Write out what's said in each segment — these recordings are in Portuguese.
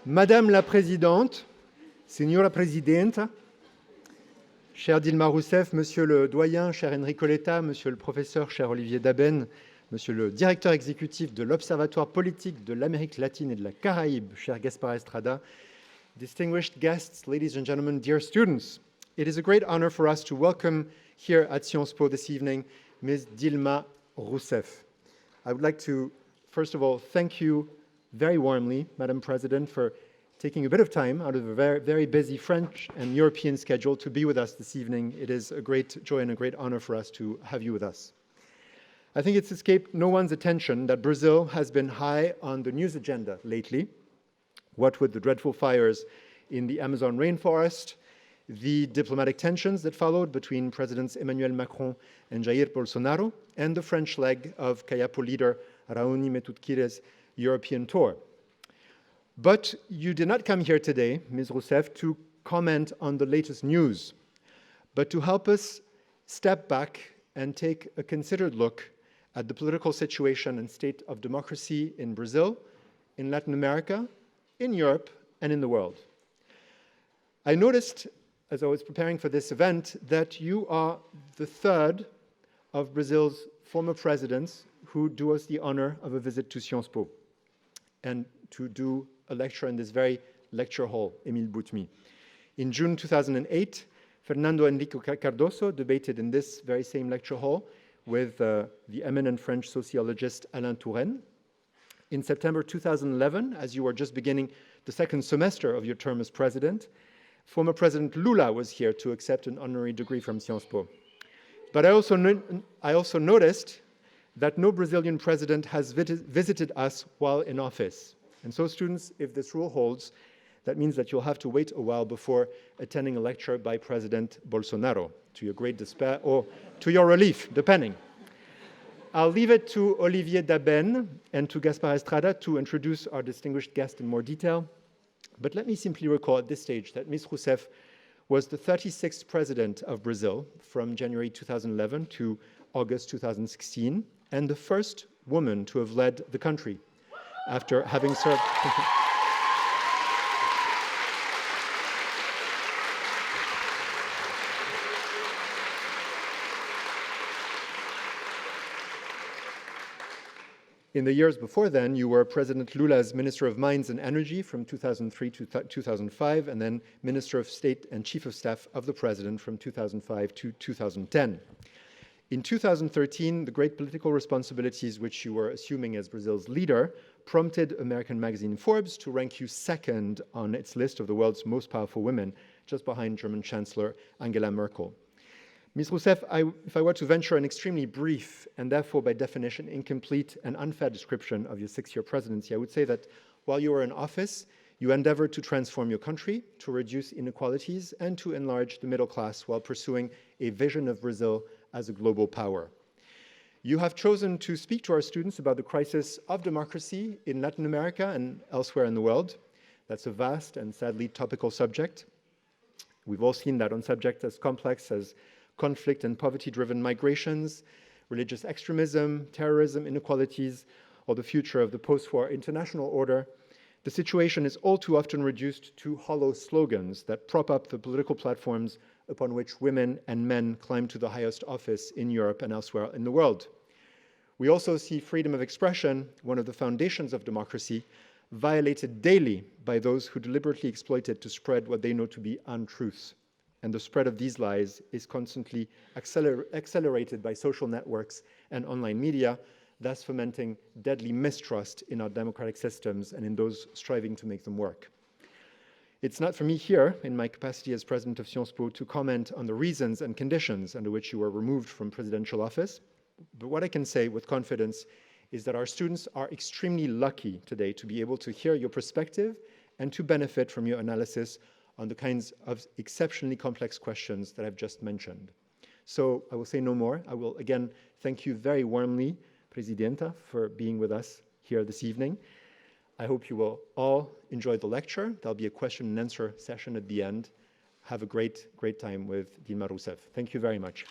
Madame la Présidente, Signora Presidenta, cher Dilma Rousseff, Monsieur le Doyen, cher Enrico Letta, Monsieur le Professeur, cher Olivier Daben, Monsieur le Directeur exécutif de l'Observatoire politique de l'Amérique latine et de la Caraïbe, cher Gaspard Estrada, distinguished guests, ladies and gentlemen, dear students, it is a great honor for us to welcome here at Sciences Po this evening Ms. Dilma Rousseff. I would like to, first of all, thank you very warmly, Madam President, for taking a bit of time out of a very, very busy French and European schedule to be with us this evening. It is a great joy and a great honor for us to have you with us. I think it's escaped no one's attention that Brazil has been high on the news agenda lately. What with the dreadful fires in the Amazon rainforest, the diplomatic tensions that followed between Presidents Emmanuel Macron and Jair Bolsonaro, and the French leg of CAIAPO leader Raoni Metutkhire's European tour. But you did not come here today, Ms. Rousseff, to comment on the latest news, but to help us step back and take a considered look at the political situation and state of democracy in Brazil, in Latin America, in Europe, and in the world. I noticed, as I was preparing for this event, that you are the third of Brazil's former presidents who do us the honor of a visit to Sciences Po and to do a lecture in this very lecture hall, Émile Boutmy. In June 2008, Fernando Henrique Cardoso debated in this very same lecture hall with the eminent French sociologist Alain Touraine. In September 2011, as you were just beginning the second semester of your term as president, former President Lula was here to accept an honorary degree from Sciences Po. But I also noticed that no Brazilian president has visited us while in office. And so, students, if this rule holds, that means that you'll have to wait a while before attending a lecture by President Bolsonaro, to your great despair or to your relief, depending. I'll leave it to Olivier Daben and to Gaspard Estrada to introduce our distinguished guest in more detail. But let me simply recall at this stage that Ms. Rousseff was the 36th president of Brazil from January 2011 to August 2016, and the first woman to have led the country after having served. In the years before then, you were President Lula's Minister of Mines and Energy from 2003 to 2005, and then Minister of State and Chief of Staff of the President from 2005 to 2010. In 2013, the great political responsibilities which you were assuming as Brazil's leader prompted American magazine Forbes to rank you second on its list of the world's most powerful women, just behind German Chancellor Angela Merkel. Ms. Rousseff, if I were to venture an extremely brief and therefore by definition incomplete and unfair description of your six-year presidency, I would say that while you were in office, you endeavored to transform your country, to reduce inequalities, and to enlarge the middle class while pursuing a vision of Brazil as a global power. You have chosen to speak to our students about the crisis of democracy in Latin America and elsewhere in the world. That's a vast and sadly topical subject. We've all seen that on subjects as complex as conflict and poverty-driven migrations, religious extremism, terrorism, inequalities, or the future of the post-war international order. The situation is all too often reduced to hollow slogans that prop up the political platforms upon which women and men climb to the highest office in Europe and elsewhere in the world. We also see freedom of expression, one of the foundations of democracy, violated daily by those who deliberately exploit it to spread what they know to be untruths. And the spread of these lies is constantly accelerated by social networks and online media, thus fomenting deadly mistrust in our democratic systems and in those striving to make them work. It's not for me here, in my capacity as president of Sciences Po, to comment on the reasons and conditions under which you were removed from presidential office, but what I can say with confidence is that our students are extremely lucky today to be able to hear your perspective and to benefit from your analysis on the kinds of exceptionally complex questions that I've just mentioned. So I will say no more. I will again thank you very warmly, Presidenta, for being with us here this evening. I hope you will all enjoy the lecture. There'll be a question and answer session at the end. Have a great time with Dilma Rousseff. Thank you very much.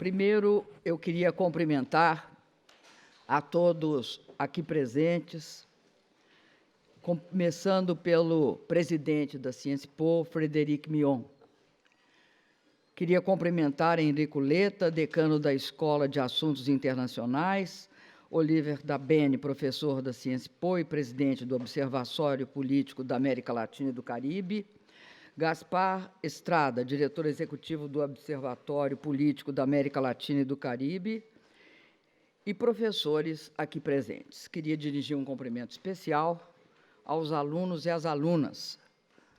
Primeiro, eu queria cumprimentar a todos aqui presentes, começando pelo presidente da Sciences-Po, Frederic Mion. Queria cumprimentar Enrico Letta, decano da Escola de Assuntos Internacionais, Oliver Dabene, professor da Sciences-Po e presidente do Observatório Político da América Latina e do Caribe, Gaspar Estrada, diretor executivo do Observatório Político da América Latina e do Caribe, e professores aqui presentes. Queria dirigir um cumprimento especial aos alunos e às alunas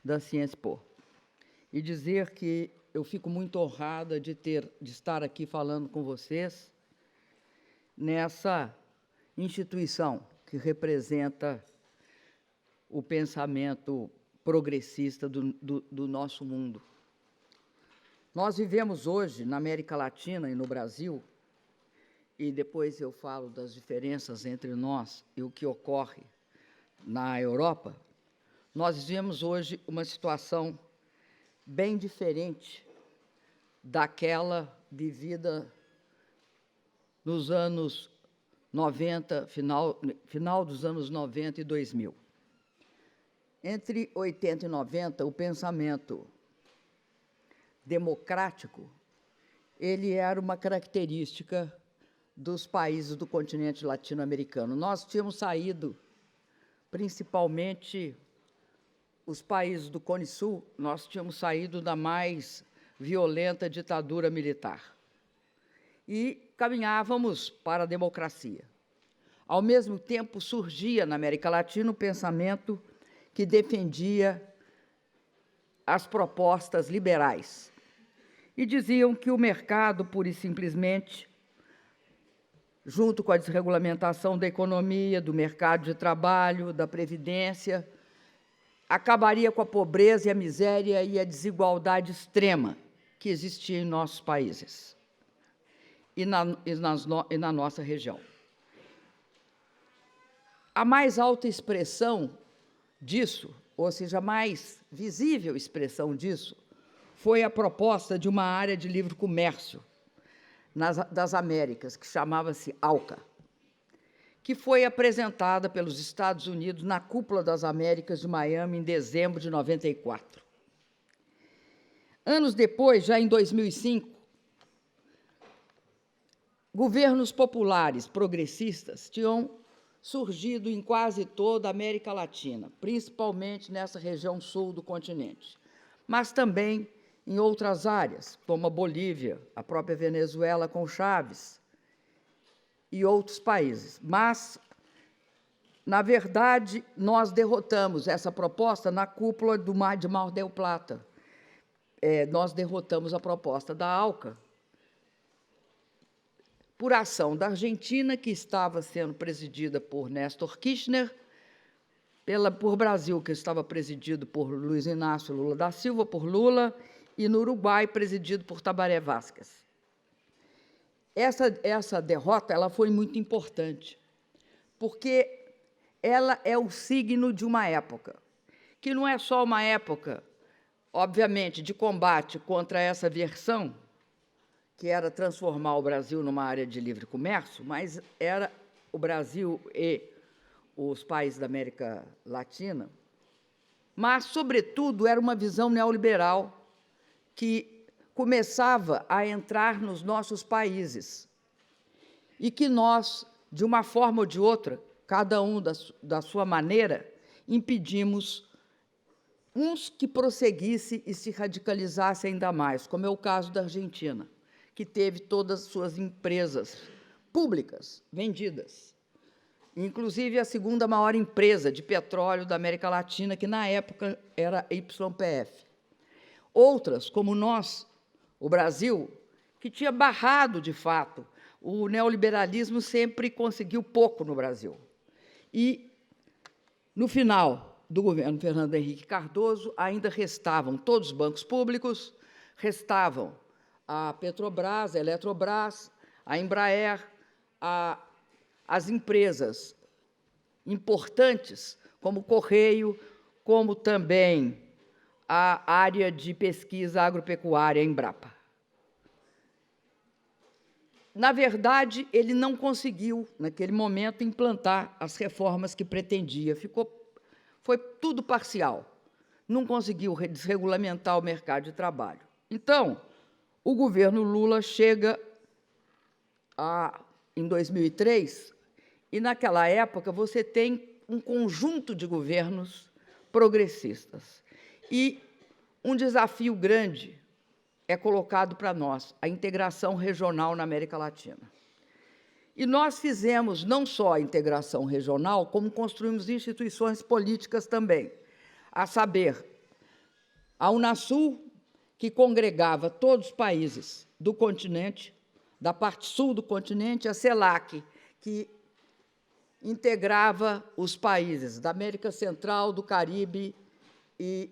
da Sciences-Po e dizer que eu fico muito honrada de estar aqui falando com vocês nessa instituição que representa o pensamento progressista do nosso mundo. Nós vivemos hoje, na América Latina e no Brasil, e depois eu falo das diferenças entre nós e o que ocorre na Europa, nós vivemos hoje uma situação bem diferente daquela vivida nos anos 90, final dos anos 90 e 2000. Entre 80 e 90, o pensamento democrático, ele era uma característica dos países do continente latino-americano. Nós tínhamos saído, principalmente os países do Cone Sul, nós tínhamos saído da mais violenta ditadura militar e caminhávamos para a democracia. Ao mesmo tempo, surgia na América Latina o pensamento que defendia as propostas liberais e diziam que o mercado, pura e simplesmente, junto com a desregulamentação da economia, do mercado de trabalho, da previdência, acabaria com a pobreza e a miséria e a desigualdade extrema que existia em nossos países e na nossa região. A mais alta expressão disso, ou seja, a mais visível expressão disso, foi a proposta de uma área de livre comércio das Américas, que chamava-se ALCA, que foi apresentada pelos Estados Unidos na Cúpula das Américas de Miami em dezembro de 94. Anos depois, já em 2005, governos populares progressistas tinham surgido em quase toda a América Latina, principalmente nessa região sul do continente, mas também em outras áreas, como a Bolívia, a própria Venezuela com Chávez e outros países. Mas, na verdade, nós derrotamos essa proposta na cúpula de Mar del Plata. Nós derrotamos a proposta da ALCA por ação da Argentina, que estava sendo presidida por Néstor Kirchner, por Brasil, que estava presidido por Luiz Inácio Lula da Silva, por Lula, e no Uruguai, presidido por Tabaré Vázquez. Essa derrota ela foi muito importante, porque ela é o signo de uma época, que não é só uma época, obviamente, de combate contra essa versão, que era transformar o Brasil numa área de livre comércio, mas era o Brasil e os países da América Latina, mas, sobretudo, era uma visão neoliberal que começava a entrar nos nossos países e que nós, de uma forma ou de outra, cada um da sua maneira, impedimos uns que prosseguisse e se radicalizasse ainda mais, como é o caso da Argentina, que teve todas as suas empresas públicas vendidas, inclusive a segunda maior empresa de petróleo da América Latina, que na época era a YPF. Outras, como nós, o Brasil, que tinha barrado, de fato, o neoliberalismo sempre conseguiu pouco no Brasil. E, no final do governo Fernando Henrique Cardoso, ainda restavam todos os bancos públicos, restavam a Petrobras, a Eletrobras, a Embraer, as empresas importantes, como o Correio, como também a área de pesquisa agropecuária, Embrapa. na verdade, ele não conseguiu, naquele momento, implantar as reformas que pretendia. Foi tudo parcial. Não conseguiu desregulamentar o mercado de trabalho. Então, o governo Lula chega em 2003, e, naquela época, você tem um conjunto de governos progressistas. E um desafio grande é colocado para nós, a integração regional na América Latina. E nós fizemos não só a integração regional, como construímos instituições políticas também, a saber, a Unasul, que congregava todos os países do continente, da parte sul do continente, a CELAC, que integrava os países da América Central, do Caribe e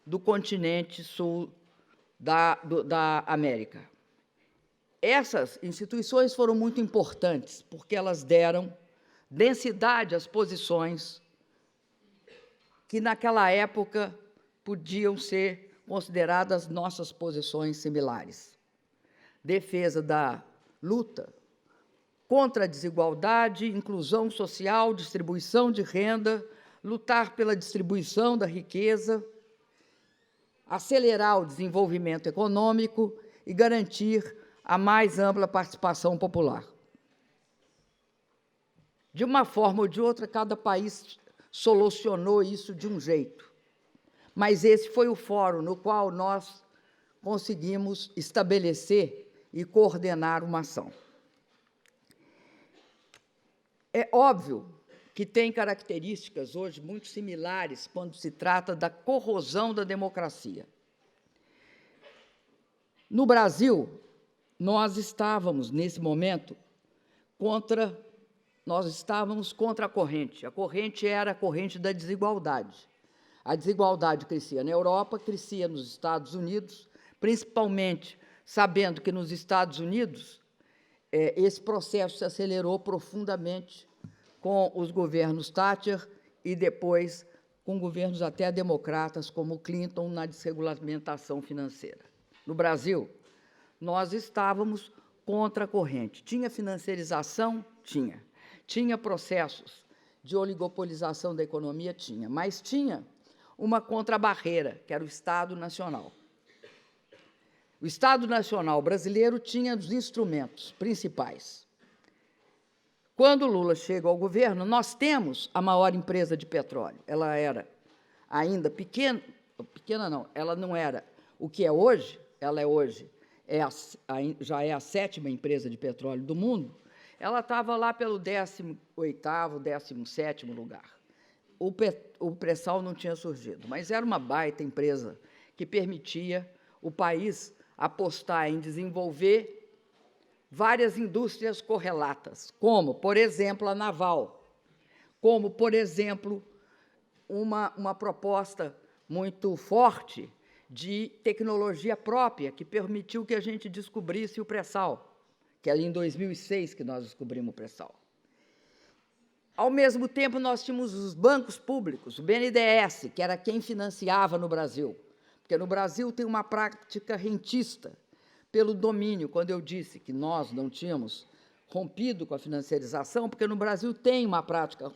do continente sul da América. Essas instituições foram muito importantes, porque elas deram densidade às posições que, naquela época, podiam ser consideradas nossas posições similares. Defesa da luta contra a desigualdade, inclusão social, distribuição de renda, lutar pela distribuição da riqueza, acelerar o desenvolvimento econômico e garantir a mais ampla participação popular. De uma forma ou de outra, cada país solucionou isso de um jeito, mas esse foi o fórum no qual nós conseguimos estabelecer e coordenar uma ação. É óbvio que tem características hoje muito similares quando se trata da corrosão da democracia. No Brasil, nós estávamos, nesse momento, contra a corrente. A corrente era a corrente da desigualdade. A desigualdade crescia na Europa, crescia nos Estados Unidos, principalmente sabendo que nos Estados Unidos esse processo se acelerou profundamente com os governos Thatcher e depois com governos até democratas, como Clinton, na desregulamentação financeira. No Brasil, nós estávamos contra a corrente. Tinha financiarização? Tinha. Tinha processos de oligopolização da economia? Tinha. Mas tinha uma contrabarreira, que era o Estado Nacional. O Estado Nacional brasileiro tinha os instrumentos principais. Quando Lula chega ao governo, nós temos a maior empresa de petróleo. Ela era ainda pequena não, ela não era o que é hoje, ela é hoje, já é a 7ª empresa de petróleo do mundo, ela estava lá pelo 18º, 17º lugar. O pré-sal não tinha surgido, mas era uma baita empresa que permitia o país apostar em desenvolver várias indústrias correlatas, como, por exemplo, a naval, como, por exemplo, uma proposta muito forte de tecnologia própria, que permitiu que a gente descobrisse o pré-sal, que é em 2006 que nós descobrimos o pré-sal. Ao mesmo tempo, nós tínhamos os bancos públicos, o BNDES, que era quem financiava no Brasil, porque no Brasil tem uma prática rentista, pelo domínio, quando eu disse que nós não tínhamos rompido com a financiarização, porque no Brasil tem uma prática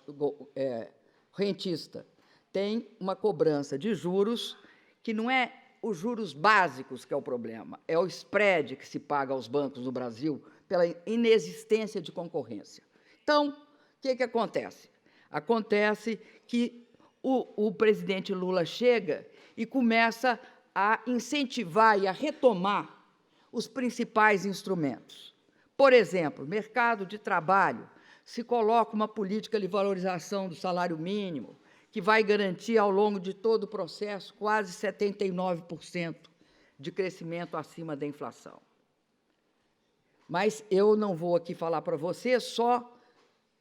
rentista, tem uma cobrança de juros que não é os juros básicos que é o problema, é o spread que se paga aos bancos no Brasil pela inexistência de concorrência. Então, o que acontece? Acontece que o presidente Lula chega e começa a incentivar e a retomar os principais instrumentos. Por exemplo, mercado de trabalho, se coloca uma política de valorização do salário mínimo, que vai garantir, ao longo de todo o processo, quase 79% de crescimento acima da inflação. Mas eu não vou aqui falar para você só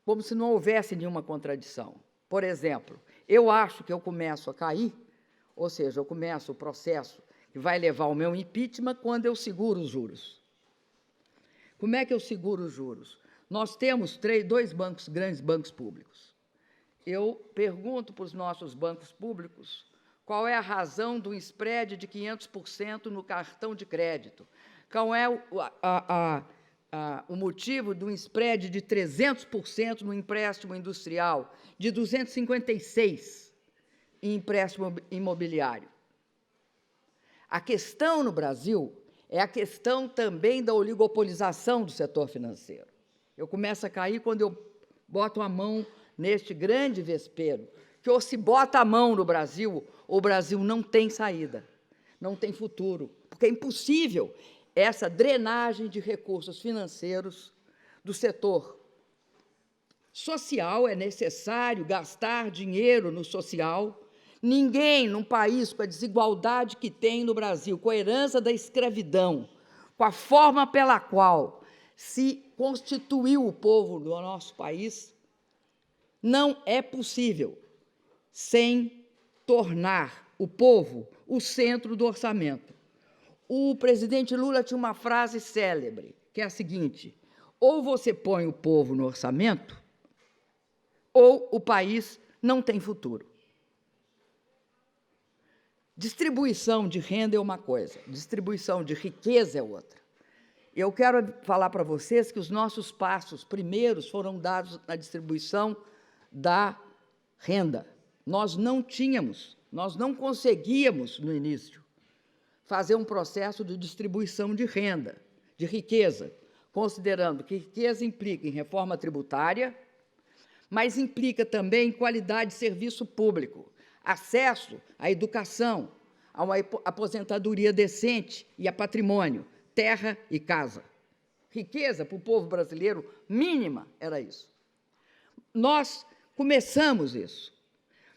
como se não houvesse nenhuma contradição. Por exemplo, eu acho que eu começo a cair, ou seja, eu começo o processo que vai levar ao meu impeachment quando eu seguro os juros. Como é que eu seguro os juros? Nós temos dois grandes bancos públicos. Eu pergunto para os nossos bancos públicos qual é a razão do spread de 500% no cartão de crédito, qual é o motivo de um spread de 300% no empréstimo industrial, de 256% em empréstimo imobiliário. A questão no Brasil é a questão também da oligopolização do setor financeiro. Eu começo a cair quando eu boto a mão neste grande vespeiro, que ou se bota a mão no Brasil, o Brasil não tem saída, não tem futuro, porque é impossível essa drenagem de recursos financeiros do setor social. É necessário gastar dinheiro no social. Ninguém, num país com a desigualdade que tem no Brasil, com a herança da escravidão, com a forma pela qual se constituiu o povo do nosso país, não é possível sem tornar o povo o centro do orçamento. O presidente Lula tinha uma frase célebre, que é a seguinte: ou você põe o povo no orçamento, ou o país não tem futuro. Distribuição de renda é uma coisa, distribuição de riqueza é outra. Eu quero falar para vocês que os nossos passos primeiros foram dados na distribuição da renda. Nós não conseguíamos, no início, fazer um processo de distribuição de renda, de riqueza, considerando que riqueza implica em reforma tributária, mas implica também qualidade de serviço público, acesso à educação, a uma aposentadoria decente e a patrimônio, terra e casa. Riqueza para o povo brasileiro, mínima, era isso. Nós começamos isso,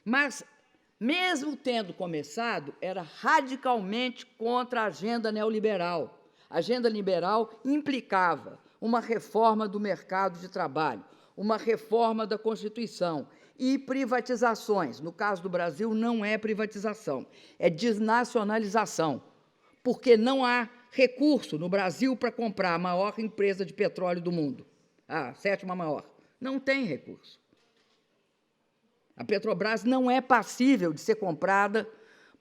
mas, mesmo tendo começado, era radicalmente contra a agenda neoliberal. A agenda liberal implicava uma reforma do mercado de trabalho, uma reforma da Constituição e privatizações. No caso do Brasil, não é privatização, é desnacionalização, porque não há recurso no Brasil para comprar a maior empresa de petróleo do mundo, a 7ª maior. Não tem recurso. A Petrobras não é passível de ser comprada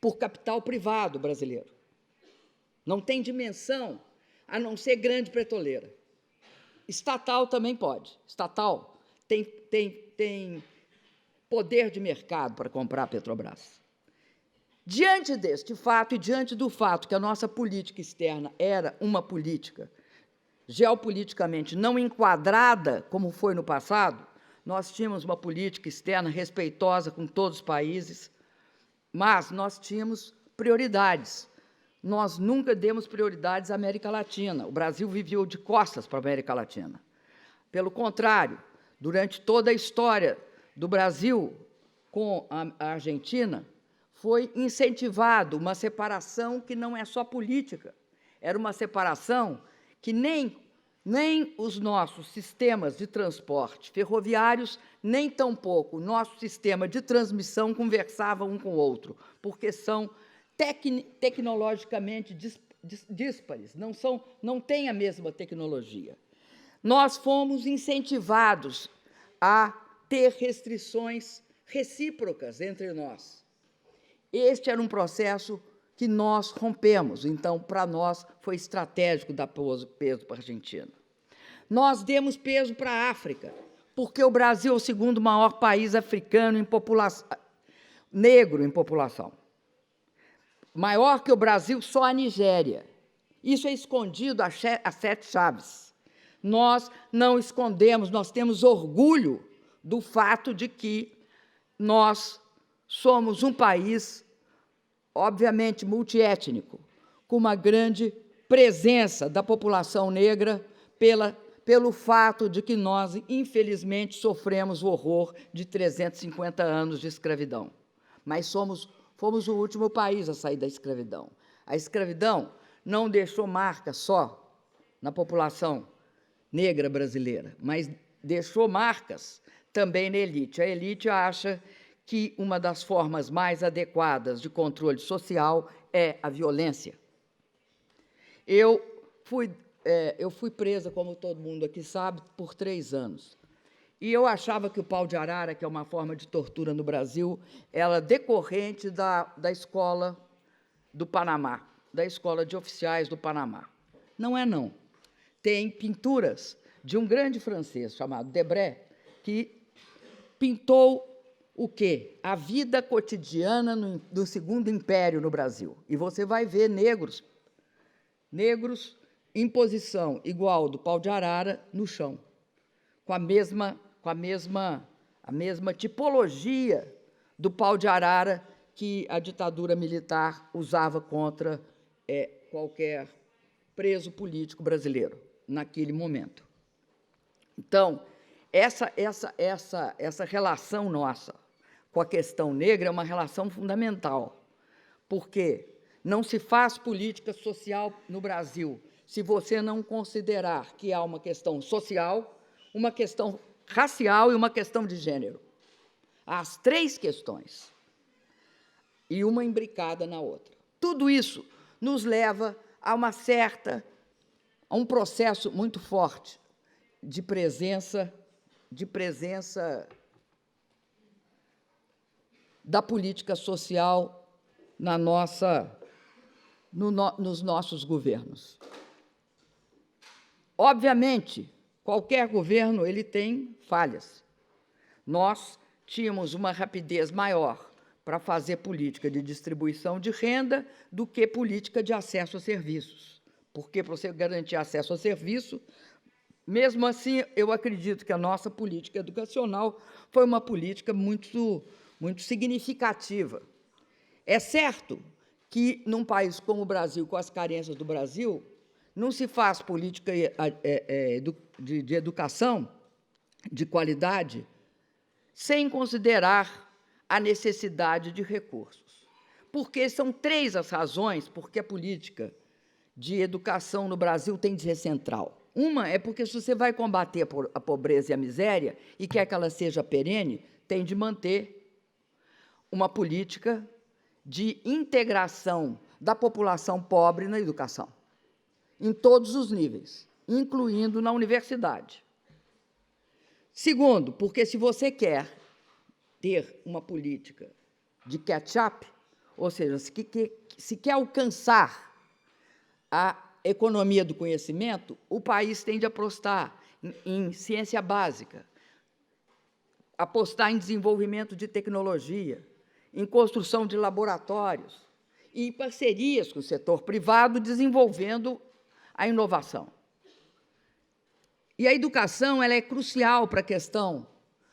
por capital privado brasileiro. Não tem dimensão, a não ser grande petroleira. Estatal também pode. Estatal tem poder de mercado para comprar a Petrobras. Diante deste fato e diante do fato que a nossa política externa era uma política geopoliticamente não enquadrada, como foi no passado, nós tínhamos uma política externa respeitosa com todos os países, mas nós tínhamos prioridades. Nós nunca demos prioridades à América Latina. O Brasil viveu de costas para a América Latina. Pelo contrário, durante toda a história do Brasil com a Argentina, foi incentivado uma separação que não é só política, era uma separação que nem os nossos sistemas de transporte ferroviários, nem tampouco o nosso sistema de transmissão conversavam um com o outro, porque são tecnologicamente díspares, não têm a mesma tecnologia. Nós fomos incentivados a ter restrições recíprocas entre nós. Este era um processo que nós rompemos, então, para nós, foi estratégico dar peso para a Argentina. Nós demos peso para a África, porque o Brasil é o 2º maior país africano em população, negro em população. Maior que o Brasil, só a Nigéria. Isso é escondido a 7 chaves. Nós não escondemos, nós temos orgulho do fato de que nós somos um país, obviamente, multiétnico, com uma grande presença da população negra pelo fato de que nós, infelizmente, sofremos o horror de 350 anos de escravidão. Mas fomos o último país a sair da escravidão. A escravidão não deixou marca só na população negra brasileira, mas deixou marcas também na elite. A elite acha que uma das formas mais adequadas de controle social é a violência. Eu fui presa, como todo mundo aqui sabe, por 3 anos. E eu achava que o pau de arara, que é uma forma de tortura no Brasil, era decorrente da escola do Panamá, da escola de oficiais do Panamá. Não é, não. tem pinturas de um grande francês chamado Debré, que pintou o quê? A vida cotidiana do Segundo Império no Brasil. E você vai ver negros em posição igual do pau de arara no chão, com a mesma tipologia do pau de arara que a ditadura militar usava contra qualquer preso político brasileiro naquele momento. Então, essa relação nossa com a questão negra é uma relação fundamental, porque não se faz política social no Brasil se você não considerar que há uma questão social, uma questão racial e uma questão de gênero. Há as três questões, e uma imbricada na outra. Tudo isso nos leva a um processo muito forte de presença da política social nos nossos governos. Obviamente, qualquer governo ele tem falhas. Nós tínhamos uma rapidez maior para fazer política de distribuição de renda do que política de acesso a serviços. Porque, para você garantir acesso a serviço, mesmo assim, eu acredito que a nossa política educacional foi uma política muito significativa. É certo que, num país como o Brasil, com as carências do Brasil, não se faz política de educação de qualidade sem considerar a necessidade de recursos. Porque são três as razões porque a política de educação no Brasil tem de ser central. Uma é porque, se você vai combater a pobreza e a miséria e quer que ela seja perene, tem de manter uma política de integração da população pobre na educação, em todos os níveis, incluindo na universidade. Segundo, porque, se você quer ter uma política de catch-up, ou seja, se quer alcançar a economia do conhecimento, o país tem de apostar em ciência básica, apostar em desenvolvimento de tecnologia, em construção de laboratórios e em parcerias com o setor privado, desenvolvendo a inovação. E a educação ela é crucial para a questão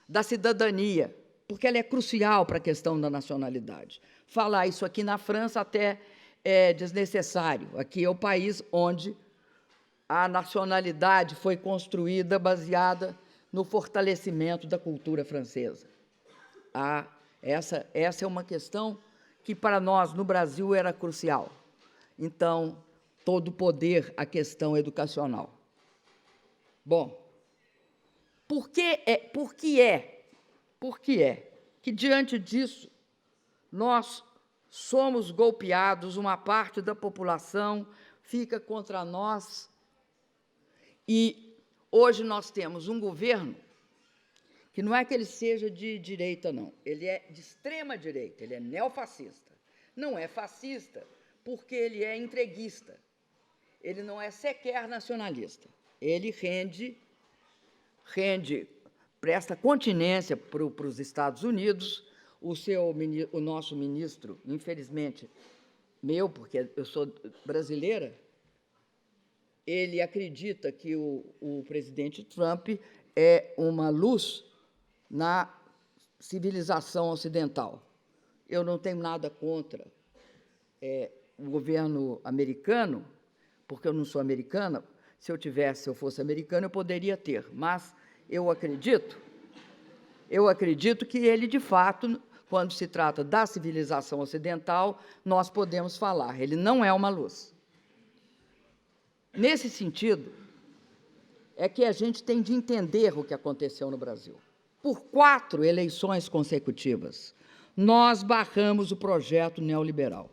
da cidadania, porque ela é crucial para a questão da nacionalidade. Falar isso aqui na França até é desnecessário. Aqui é o país onde a nacionalidade foi construída baseada no fortalecimento da cultura francesa. Essa é uma questão que, para nós, no Brasil, era crucial. Então, todo o poder à questão educacional. Bom, por que é que, diante disso, nós somos golpeados, uma parte da população fica contra nós, e hoje nós temos um governo que não é que ele seja de direita, não. Ele é de extrema direita, ele é neofascista. Não é fascista porque ele é entreguista. Ele não é sequer nacionalista. Ele presta continência para os Estados Unidos. O nosso ministro, infelizmente, porque eu sou brasileira, ele acredita que o presidente Trump é uma luz na civilização ocidental. Eu não tenho nada contra o governo americano, porque eu não sou americana. Se eu fosse americana, eu poderia ter, mas eu acredito que ele, de fato, quando se trata da civilização ocidental, nós podemos falar, ele não é uma luz. Nesse sentido, é que a gente tem de entender o que aconteceu no Brasil. Por 4 eleições consecutivas, nós barramos o projeto neoliberal.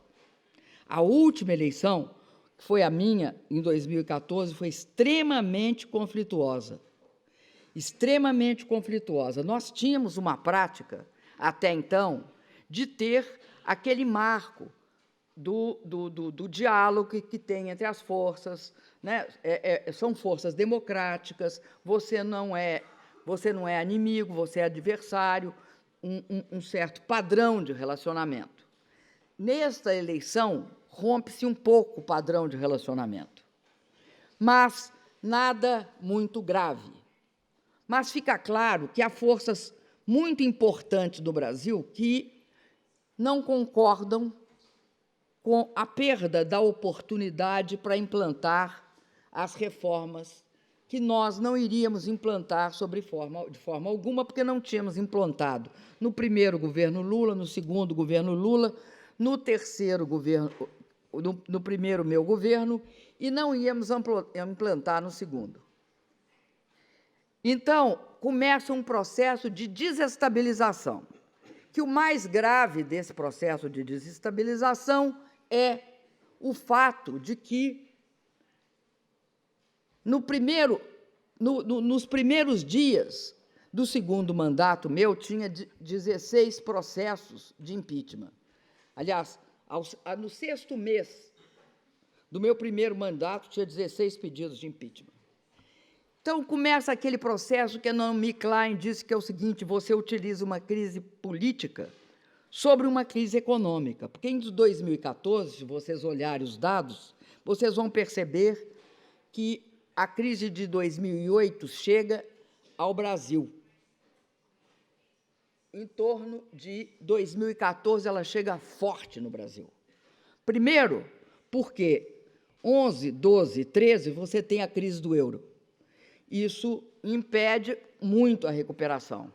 A última eleição, que foi a minha, em 2014, foi extremamente conflituosa. Extremamente conflituosa. Nós tínhamos uma prática, até então, de ter aquele marco do diálogo que tem entre as forças, né? São forças democráticas, você não é inimigo, você é adversário, um certo padrão de relacionamento. Nesta eleição, rompe-se um pouco o padrão de relacionamento, mas nada muito grave. Mas fica claro que há forças muito importantes do Brasil que não concordam com a perda da oportunidade para implantar as reformas que nós não iríamos implantar de forma alguma, porque não tínhamos implantado no primeiro governo Lula, no segundo governo Lula, no terceiro governo, no primeiro meu governo, e não íamos implantar no segundo. Então, começa um processo de desestabilização, que o mais grave desse processo de desestabilização é o fato de que, nos primeiros dias do segundo mandato meu, tinha 16 processos de impeachment. Aliás, no sexto mês do meu primeiro mandato, tinha 16 pedidos de impeachment. Então, começa aquele processo que a Naomi Klein disse que é o seguinte: você utiliza uma crise política sobre uma crise econômica, porque em 2014, se vocês olharem os dados, vocês vão perceber que a crise de 2008 chega ao Brasil. Em torno de 2014, ela chega forte no Brasil. Primeiro, porque 11, 12, 13, você tem a crise do euro. Isso impede muito a recuperação.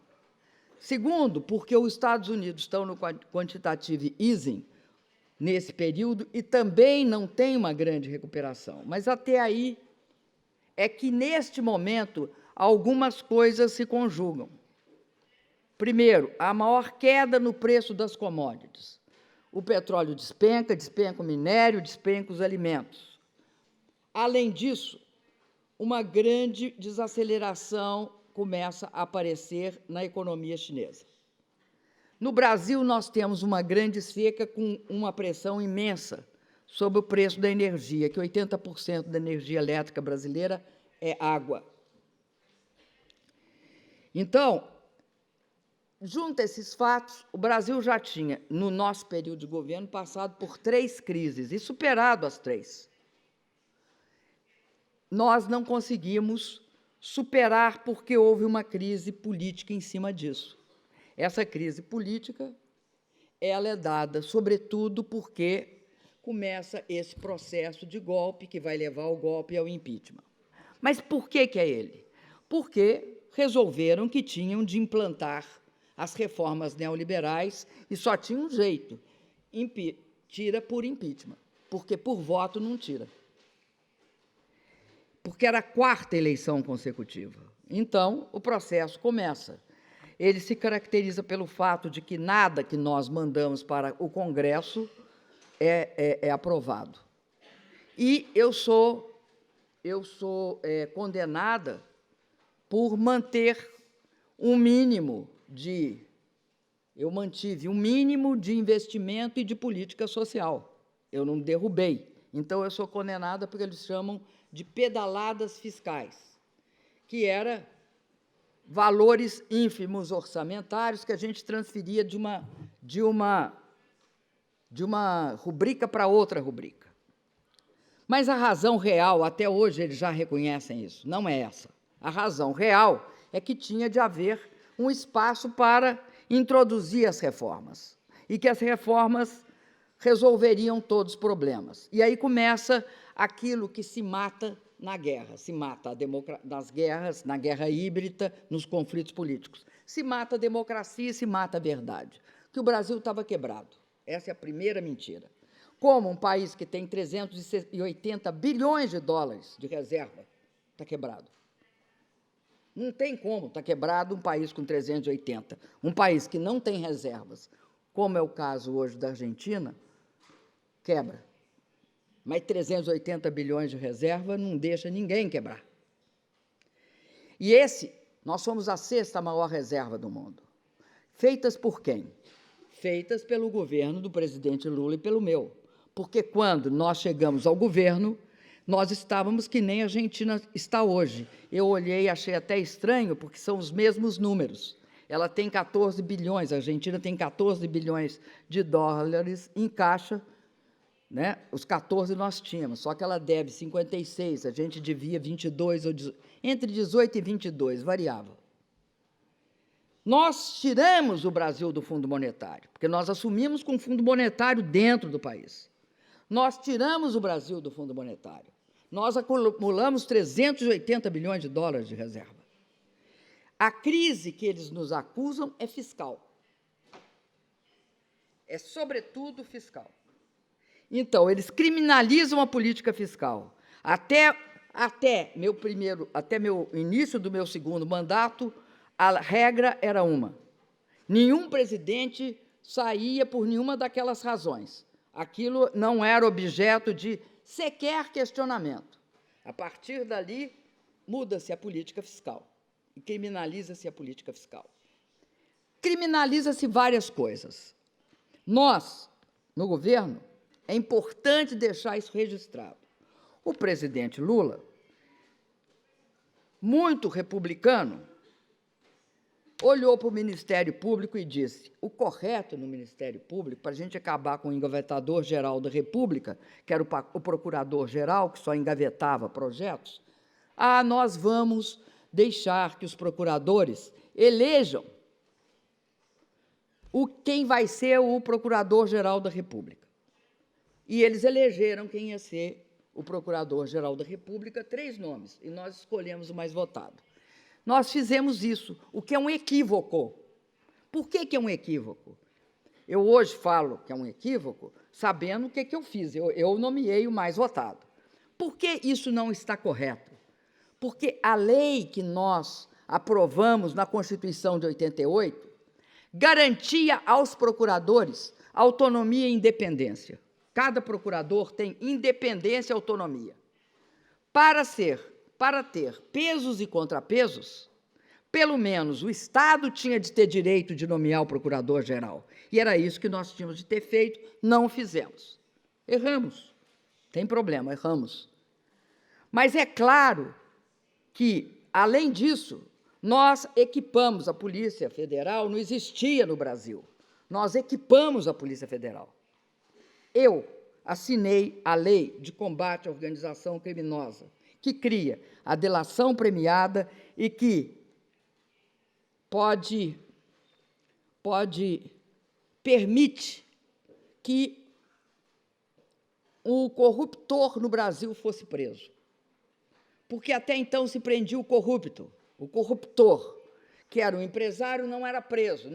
Segundo, porque os Estados Unidos estão no quantitative easing nesse período e também não tem uma grande recuperação. Mas até aí é que, neste momento, algumas coisas se conjugam. Primeiro, a maior queda no preço das commodities. O petróleo despenca o minério, despenca os alimentos. Além disso, uma grande desaceleração começa a aparecer na economia chinesa. No Brasil, nós temos uma grande seca com uma pressão imensa sobre o preço da energia, que 80% da energia elétrica brasileira é água. Então, junto a esses fatos, o Brasil já tinha, no nosso período de governo, passado por 3 crises e superado as 3. Nós não conseguimos superar porque houve uma crise política em cima disso. Essa crise política, ela é dada, sobretudo, porque começa esse processo de golpe que vai levar ao golpe e ao impeachment. Mas por que é ele? Porque resolveram que tinham de implantar as reformas neoliberais e só tinha um jeito: tira por impeachment, porque por voto não tira. Porque era a 4ª eleição consecutiva. Então, o processo começa. Ele se caracteriza pelo fato de que nada que nós mandamos para o Congresso é aprovado. E eu sou condenada por manter um mínimo de... Eu mantive um mínimo de investimento e de política social. Eu não derrubei. Então, eu sou condenada porque eles chamam de pedaladas fiscais, que era valores ínfimos orçamentários que a gente transferia de uma rubrica para outra rubrica. Mas a razão real, até hoje eles já reconhecem isso, não é essa. A razão real é que tinha de haver um espaço para introduzir as reformas, e que as reformas resolveriam todos os problemas. E aí começa aquilo que se mata na guerra, se mata nas guerras, na guerra híbrida, nos conflitos políticos. Se mata a democracia e se mata a verdade. Que o Brasil estava quebrado. Essa é a primeira mentira. Como um país que tem 380 bilhões de dólares de reserva está quebrado? Não tem como estar quebrado um país com 380. Um país que não tem reservas, como é o caso hoje da Argentina, quebra. Mas 380 bilhões de reserva não deixa ninguém quebrar. E nós somos a 6ª maior reserva do mundo. Feitas por quem? Feitas pelo governo do presidente Lula e pelo meu. porque quando nós chegamos ao governo, nós estávamos que nem a Argentina está hoje. Eu olhei e achei até estranho, porque são os mesmos números. Ela tem 14 bilhões, a Argentina tem 14 bilhões de dólares em caixa, né? Os 14 nós tínhamos, só que ela deve 56, a gente devia 22, ou 18, entre 18 e 22, variava. Nós tiramos o Brasil do Fundo Monetário, porque nós assumimos com o Fundo Monetário dentro do país. Nós tiramos o Brasil do Fundo Monetário. Nós acumulamos 380 bilhões de dólares de reserva. A crise que eles nos acusam é fiscal. É, sobretudo, fiscal. Então, eles criminalizam a política fiscal. Até meu início do meu segundo mandato, a regra era uma: nenhum presidente saía por nenhuma daquelas razões. Aquilo não era objeto de sequer questionamento. A partir dali, muda-se a política fiscal e criminaliza-se a política fiscal. Criminaliza-se várias coisas. Nós, no governo, é importante deixar isso registrado. O presidente Lula, muito republicano, olhou para o Ministério Público e disse: o correto no Ministério Público, para a gente acabar com o engavetador-geral da República, que era o procurador-geral, que só engavetava projetos, nós vamos deixar que os procuradores elejam quem vai ser o procurador-geral da República. E eles elegeram quem ia ser o procurador-geral da República, 3 nomes, e nós escolhemos o mais votado. Nós fizemos isso, o que é um equívoco. Por que é um equívoco? Eu hoje falo que é um equívoco, sabendo o que eu fiz. Eu nomeei o mais votado. Por que isso não está correto? Porque a lei que nós aprovamos na Constituição de 88 garantia aos procuradores autonomia e independência. Cada procurador tem independência e autonomia. Para ter pesos e contrapesos, pelo menos o Estado tinha de ter direito de nomear o procurador-geral. E era isso que nós tínhamos de ter feito, não fizemos. Erramos. Tem problema, erramos. Mas é claro que, além disso, nós equipamos a Polícia Federal, não existia no Brasil. Nós equipamos a Polícia Federal. Eu assinei a Lei de Combate à Organização Criminosa, que cria a delação premiada e que permite que o corruptor no Brasil fosse preso. Porque até então se prendia o corrupto. O corruptor, que era um empresário, não era preso.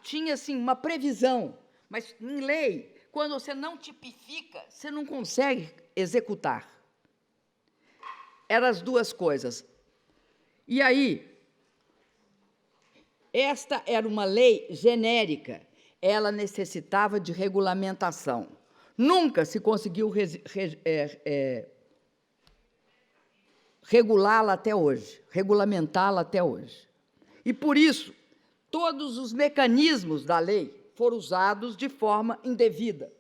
Tinha, assim, uma previsão, mas, em lei, quando você não tipifica, você não consegue executar. Eram as duas coisas. E aí, esta era uma lei genérica, ela necessitava de regulamentação. Nunca se conseguiu regulá-la até hoje, regulamentá-la até hoje. E, por isso, todos os mecanismos da lei foram usados de forma indevida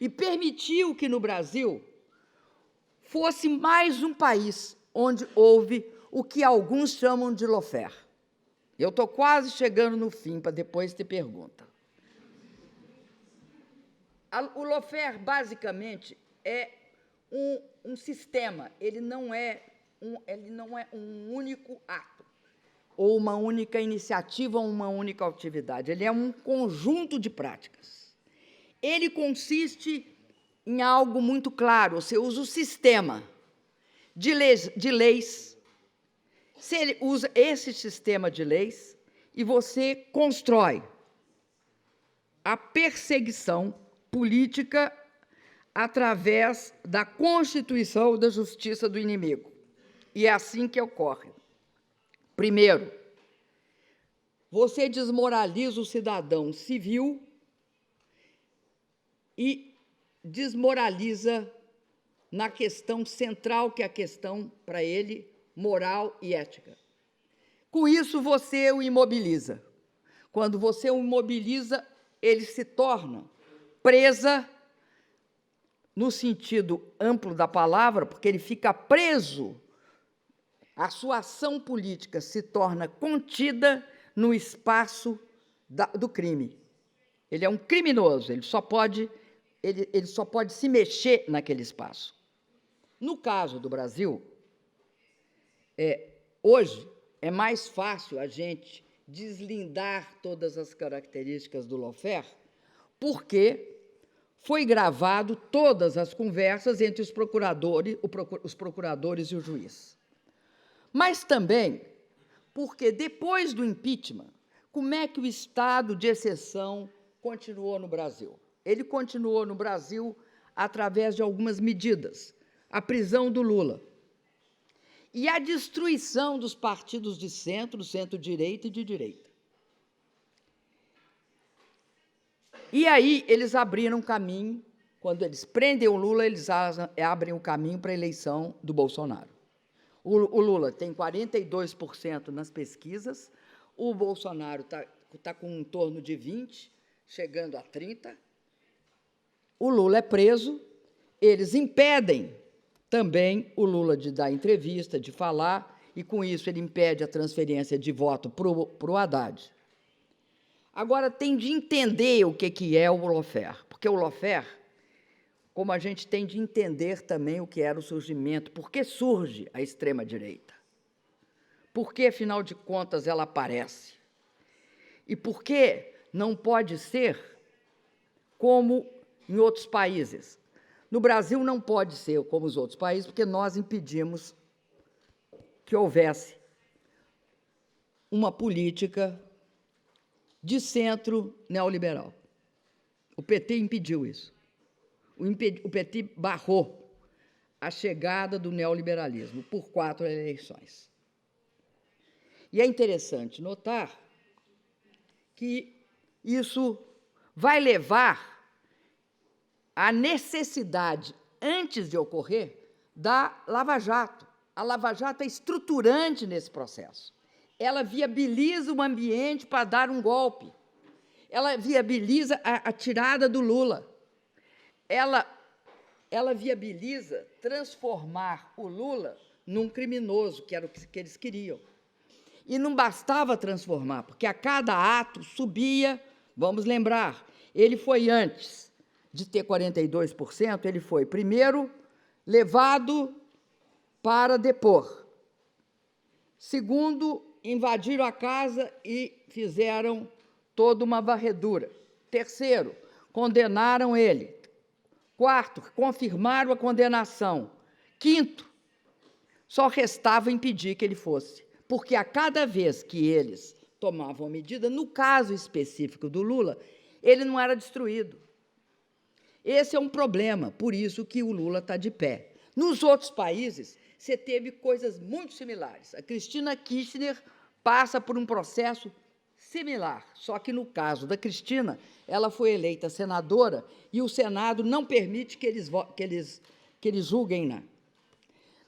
e permitiu que, no Brasil, fosse mais um país onde houve o que alguns chamam de lawfare. Eu estou quase chegando no fim, para depois ter pergunta. O lawfare, basicamente, é um sistema, ele não é um único ato, ou uma única iniciativa, ou uma única atividade. Ele é um conjunto de práticas. Ele consiste em algo muito claro. Você usa o sistema de leis, você usa esse sistema de leis e você constrói a perseguição política através da constituição da justiça do inimigo. E é assim que ocorre. Primeiro, você desmoraliza o cidadão civil e desmoraliza na questão central, que é a questão, para ele, moral e ética. Com isso, você o imobiliza. Quando você o imobiliza, ele se torna presa no sentido amplo da palavra, porque ele fica preso, a sua ação política se torna contida no espaço do crime. Ele é um criminoso, ele só pode se mexer naquele espaço. No caso do Brasil, hoje é mais fácil a gente deslindar todas as características do lawfare, porque foi gravado todas as conversas entre os procuradores e o juiz. Mas também porque, depois do impeachment, como é que o estado de exceção continuou no Brasil? Ele continuou no Brasil através de algumas medidas. A prisão do Lula e a destruição dos partidos de centro, centro-direita e de direita. E aí eles abriram caminho, quando eles prendem o Lula, eles abrem o caminho para a eleição do Bolsonaro. O Lula tem 42% nas pesquisas, o Bolsonaro está com em torno de 20%, chegando a 30%. O Lula é preso, eles impedem também o Lula de dar entrevista, de falar, e, com isso, ele impede a transferência de voto para o Haddad. Agora, tem de entender o que é o lawfare, porque o lawfare, como a gente tem de entender também o que era o surgimento, por que surge a extrema-direita, por que, afinal de contas, ela aparece, e por que não pode ser como em outros países. No Brasil não pode ser como os outros países, porque nós impedimos que houvesse uma política de centro neoliberal. O PT impediu isso. O PT barrou a chegada do neoliberalismo por 4 eleições. E é interessante notar que isso vai levar à necessidade, antes de ocorrer, da Lava Jato. A Lava Jato é estruturante nesse processo. Ela viabiliza o ambiente para dar um golpe. Ela viabiliza a tirada do Lula. Ela viabiliza transformar o Lula num criminoso, que era o que eles queriam. E não bastava transformar, porque a cada ato subia, vamos lembrar, ele foi antes de ter 42%, ele foi, primeiro, levado para depor. Segundo, invadiram a casa e fizeram toda uma varredura. Terceiro, condenaram ele. Quarto, confirmaram a condenação. Quinto, só restava impedir que ele fosse, porque a cada vez que eles tomavam medida, no caso específico do Lula, ele não era destruído. Esse é um problema, por isso que o Lula está de pé. Nos outros países, você teve coisas muito similares. A Cristina Kirchner passa por um processo similar, só que, no caso da Cristina, ela foi eleita senadora e o Senado não permite que eles julguem, né?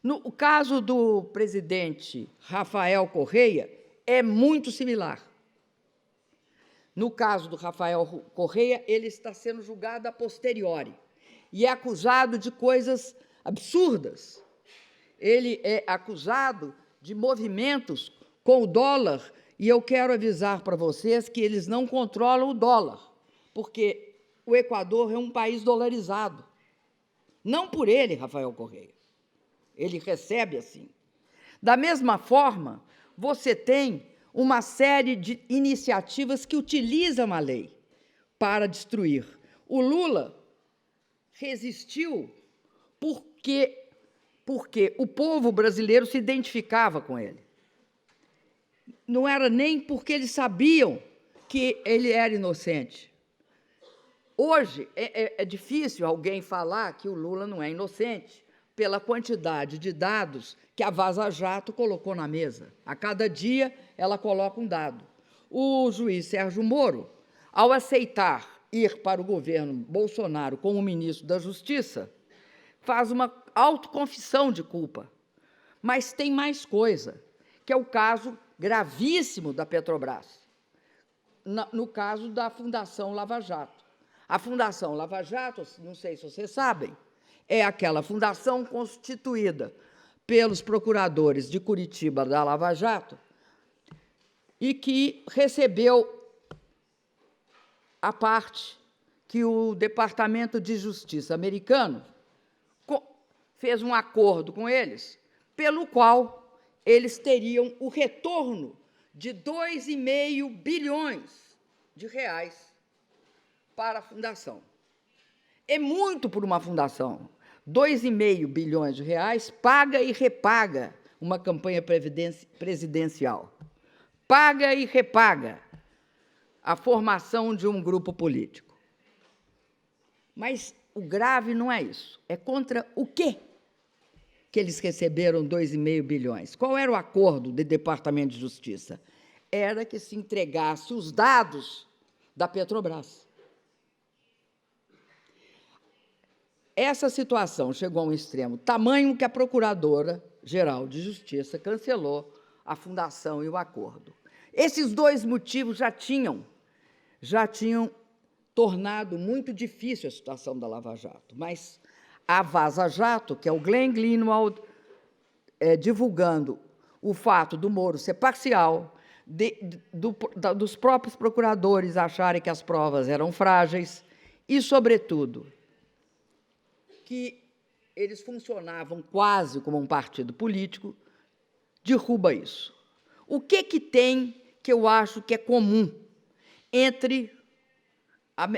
No caso do presidente Rafael Correia, é muito similar. No caso do Rafael Correia, ele está sendo julgado a posteriori e é acusado de coisas absurdas. Ele é acusado de movimentos com o dólar, e eu quero avisar para vocês que eles não controlam o dólar, porque o Equador é um país dolarizado. Não por ele, Rafael Correia. Ele recebe assim. Da mesma forma, você tem uma série de iniciativas que utilizam a lei para destruir. O Lula resistiu porque o povo brasileiro se identificava com ele. Não era nem porque eles sabiam que ele era inocente. Hoje é difícil alguém falar que o Lula não é inocente, pela quantidade de dados que a Vaza Jato colocou na mesa. A cada dia, ela coloca um dado. O juiz Sérgio Moro, ao aceitar ir para o governo Bolsonaro como ministro da Justiça, faz uma autoconfissão de culpa. Mas tem mais coisa, que é o caso gravíssimo da Petrobras, no caso da Fundação Lava Jato. A Fundação Lava Jato, não sei se vocês sabem, é aquela fundação constituída pelos procuradores de Curitiba da Lava Jato e que recebeu a parte que o Departamento de Justiça americano fez um acordo com eles, pelo qual eles teriam o retorno de 2,5 bilhões de reais para a fundação. É muito por uma fundação. 2,5 bilhões de reais paga e repaga uma campanha presidencial. Paga e repaga a formação de um grupo político. Mas o grave não é isso. É contra o quê que eles receberam 2,5 bilhões? Qual era o acordo do Departamento de Justiça? Era que se entregasse os dados da Petrobras. Essa situação chegou a um extremo tamanho que a Procuradora-Geral de Justiça cancelou a fundação e o acordo. Esses dois motivos já tinham tornado muito difícil a situação da Lava Jato, mas a Vaza Jato, que é o Glenn Greenwald, divulgando o fato do Moro ser parcial, dos próprios procuradores acharem que as provas eram frágeis e, sobretudo, que eles funcionavam quase como um partido político, derruba isso. O que tem que eu acho que é comum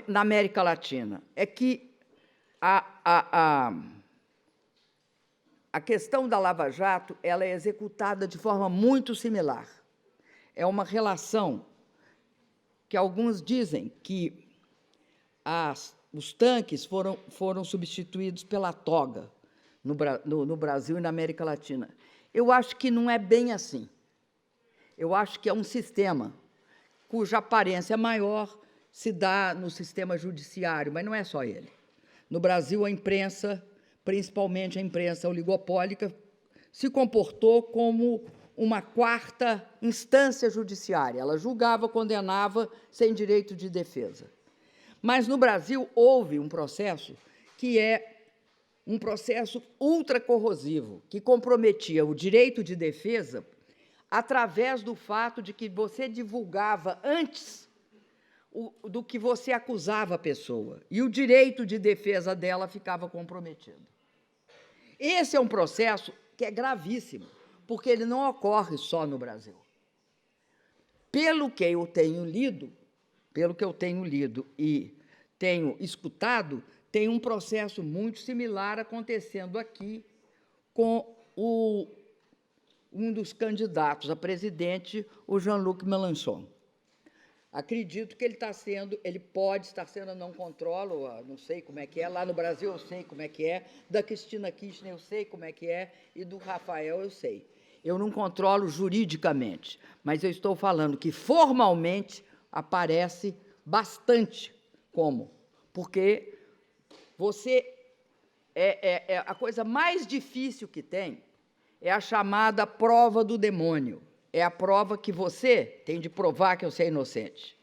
na América Latina? É que a questão da Lava Jato ela é executada de forma muito similar. É uma relação que alguns dizem que os tanques foram substituídos pela toga no Brasil e na América Latina. Eu acho que não é bem assim. Eu acho que é um sistema cuja aparência maior se dá no sistema judiciário, mas não é só ele. No Brasil, a imprensa, principalmente a imprensa oligopólica, se comportou como uma quarta instância judiciária. Ela julgava, condenava, sem direito de defesa. Mas, no Brasil, houve um processo que é um processo ultracorrosivo, que comprometia o direito de defesa através do fato de que você divulgava antes do que você acusava a pessoa, e o direito de defesa dela ficava comprometido. Esse é um processo que é gravíssimo, porque ele não ocorre só no Brasil. Pelo que eu tenho lido e tenho escutado, tem um processo muito similar acontecendo aqui com um dos candidatos a presidente, o Jean-Luc Mélenchon. Acredito que ele pode estar sendo, não controlo, não sei como é que é, lá no Brasil eu sei como é que é, da Cristina Kirchner eu sei como é que é, e do Rafael eu sei. Eu não controlo juridicamente, mas eu estou falando que formalmente aparece bastante como, porque a coisa mais difícil que tem é a chamada prova do demônio. É a prova que você tem de provar que você é inocente.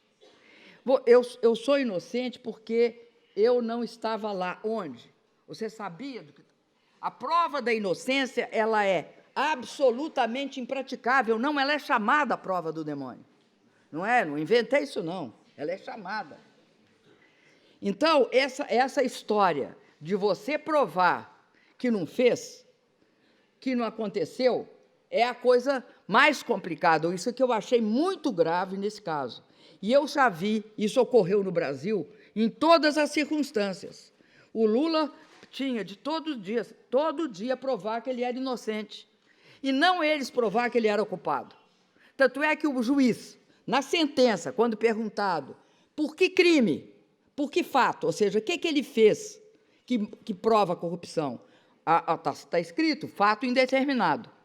Eu sou inocente porque eu não estava lá. Onde? Você sabia do que... A prova da inocência ela é absolutamente impraticável. Não, ela é chamada a prova do demônio. Não é? Não inventei isso, não. Ela é chamada. Então, essa história de você provar que não fez, que não aconteceu, é a coisa mais complicada. Isso que eu achei muito grave nesse caso. E eu já vi, isso ocorreu no Brasil, em todas as circunstâncias. O Lula tinha de todo dia provar que ele era inocente. E não eles provar que ele era culpado. Tanto é que o juiz, na sentença, quando perguntado por que crime, por que fato, ou seja, o que ele fez que prova a corrupção, está escrito fato indeterminado.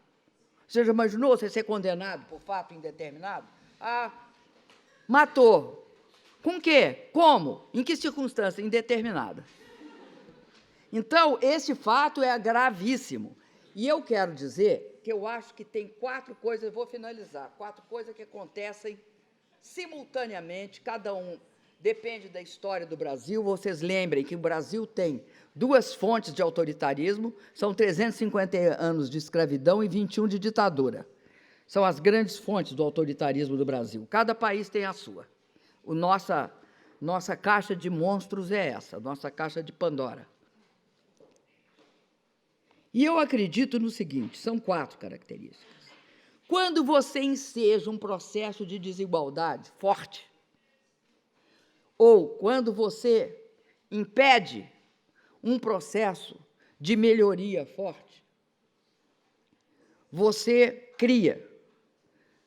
Você já imaginou você ser condenado por fato indeterminado? Matou. Com quê? Como? Em que circunstância? Indeterminada. Então, esse fato é gravíssimo. E eu quero dizer que eu acho que tem 4 coisas, vou finalizar, 4 coisas que acontecem simultaneamente, cada um depende da história do Brasil. Vocês lembrem que o Brasil tem 2 fontes de autoritarismo, são 350 anos de escravidão e 21 de ditadura. São as grandes fontes do autoritarismo do Brasil. Cada país tem a sua. Nossa caixa de monstros é essa, nossa caixa de Pandora. E eu acredito no seguinte, são 4 características. Quando você enseja um processo de desigualdade forte, ou quando você impede um processo de melhoria forte, você cria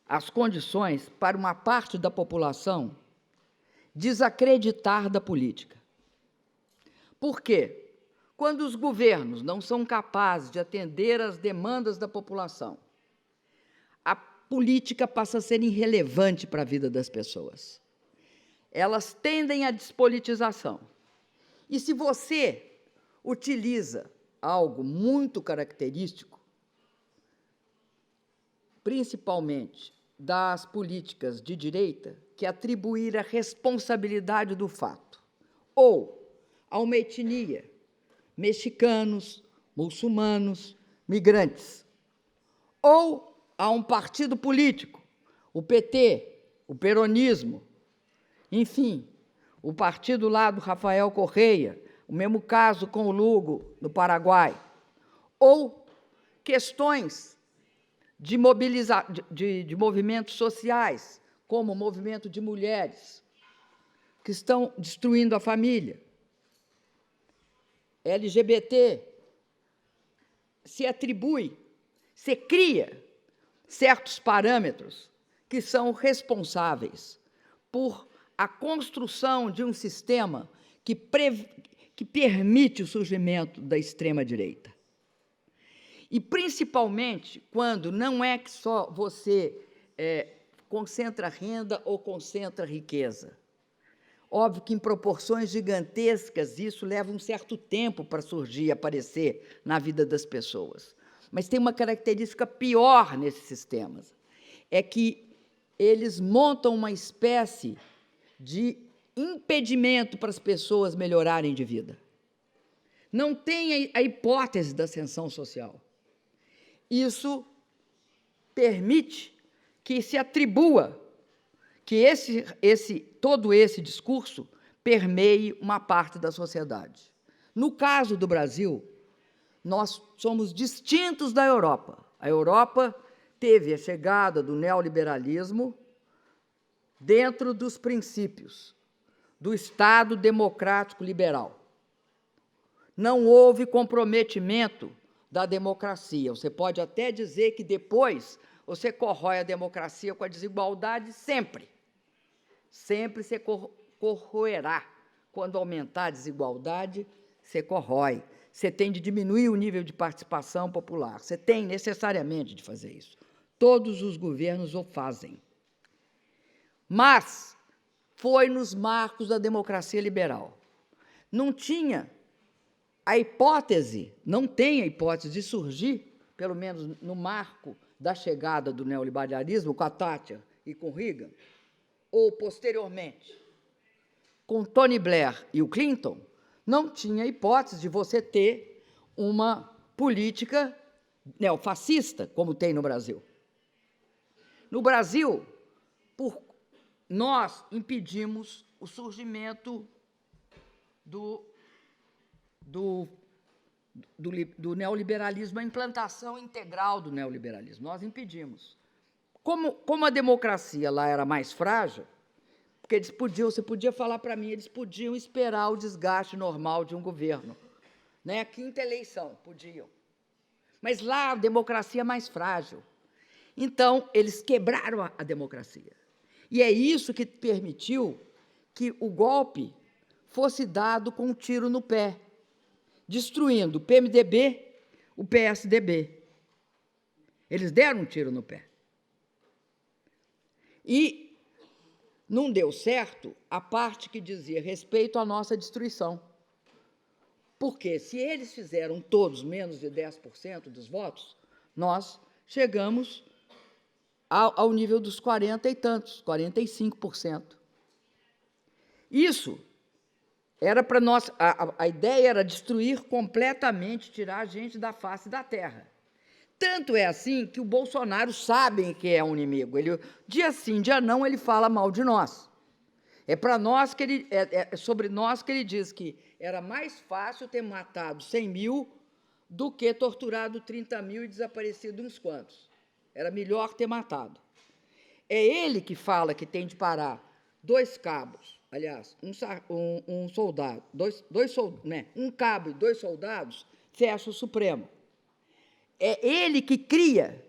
as condições para uma parte da população desacreditar da política. Por quê? Quando os governos não são capazes de atender às demandas da população, a política passa a ser irrelevante para a vida das pessoas. Elas tendem à despolitização. E se você utiliza algo muito característico, principalmente das políticas de direita, que é atribuir a responsabilidade do fato, ou a uma etnia, mexicanos, muçulmanos, migrantes, ou a um partido político, o PT, o peronismo, enfim, o partido lá do Rafael Correia, o mesmo caso com o Lugo, no Paraguai, ou questões de movimentos sociais, como o movimento de mulheres, que estão destruindo a família, LGBT, se cria certos parâmetros que são responsáveis por a construção de um sistema que permite o surgimento da extrema-direita. E, principalmente, quando não é que só você concentra renda ou concentra riqueza. Óbvio que, em proporções gigantescas, isso leva um certo tempo para surgir e aparecer na vida das pessoas. Mas tem uma característica pior nesses sistemas, é que eles montam uma espécie de impedimento para as pessoas melhorarem de vida. Não tem a hipótese da ascensão social. Isso permite que se atribua que todo esse discurso permeie uma parte da sociedade. No caso do Brasil, nós somos distintos da Europa. A Europa teve a chegada do neoliberalismo dentro dos princípios do Estado democrático liberal. Não houve comprometimento da democracia. Você pode até dizer que depois você corrói a democracia com a desigualdade sempre. Sempre você corroerá. Quando aumentar a desigualdade, você corrói. Você tem de diminuir o nível de participação popular. Você tem necessariamente de fazer isso. Todos os governos o fazem. Mas foi nos marcos da democracia liberal. Não tinha a hipótese, não tem a hipótese de surgir, pelo menos no marco da chegada do neoliberalismo, com a Thatcher e com Reagan, ou posteriormente, com Tony Blair e o Clinton, não tinha hipótese de você ter uma política neofascista, como tem no Brasil. No Brasil, nós impedimos o surgimento do neoliberalismo, a implantação integral do neoliberalismo. Nós impedimos. Como a democracia lá era mais frágil, porque você podia falar para mim, eles podiam esperar o desgaste normal de um governo. Né? A quinta eleição, podiam. Mas lá a democracia é mais frágil. Então, eles quebraram a democracia. E é isso que permitiu que o golpe fosse dado com um tiro no pé, destruindo o PMDB, o PSDB. Eles deram um tiro no pé. E não deu certo a parte que dizia respeito à nossa destruição. Porque, se eles fizeram todos menos de 10% dos votos, nós chegamos ao nível dos 40 e tantos, 45%. Isso era para nós, a ideia era destruir completamente, tirar a gente da face da terra. Tanto é assim que o Bolsonaro sabe que é um inimigo. Ele, dia sim, dia não, ele fala mal de nós. É para nós que ele, sobre nós que ele diz que era mais fácil ter matado 100 mil do que torturado 30 mil e desaparecido uns quantos. Era melhor ter matado. É ele que fala que tem de parar 2 cabos, aliás, um soldado, um cabo e 2 soldados, fecha o Supremo. É ele que cria,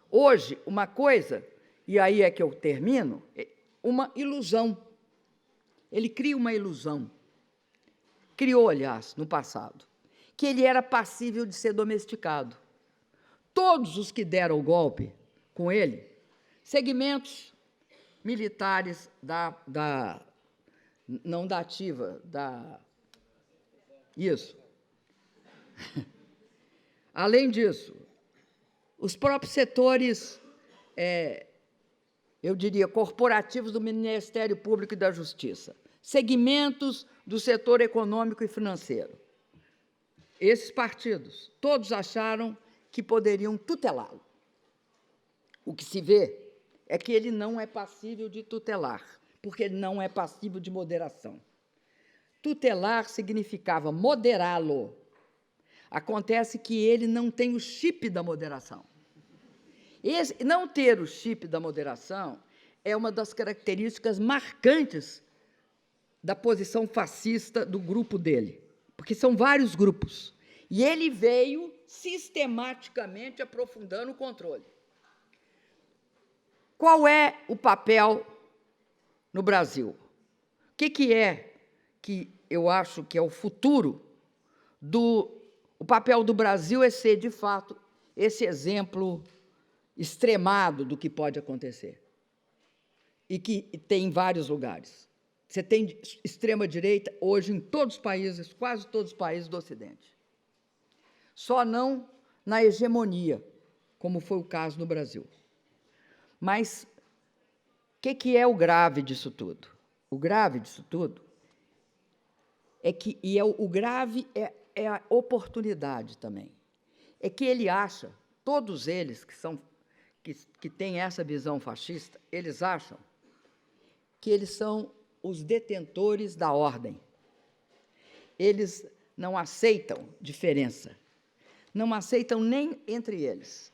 hoje, uma coisa, e aí é que eu termino, uma ilusão. Ele cria uma ilusão. Criou, aliás, no passado, que ele era passível de ser domesticado. Todos os que deram o golpe com ele, segmentos militares não da ativa, isso. Além disso, os próprios setores, eu diria, corporativos do Ministério Público e da Justiça, segmentos do setor econômico e financeiro. Esses partidos, todos acharam que poderiam tutelá-lo. O que se vê é que ele não é passível de tutelar, porque ele não é passível de moderação. Tutelar significava moderá-lo. Acontece que ele não tem o chip da moderação. Não ter o chip da moderação é uma das características marcantes da posição fascista do grupo dele, porque são vários grupos. E ele veio sistematicamente aprofundando o controle. Qual é o papel no Brasil? O que é que eu acho que é o futuro o papel do Brasil é ser, de fato, esse exemplo extremado do que pode acontecer. E que tem em vários lugares. Você tem extrema-direita hoje em todos os países, quase todos os países do Ocidente. Só não na hegemonia, como foi o caso no Brasil. Mas o que é o grave disso tudo? O grave disso tudo é que, o grave é a oportunidade também, é que ele acha, todos eles que têm essa visão fascista, eles acham que eles são os detentores da ordem. Eles não aceitam diferença, não aceitam nem entre eles.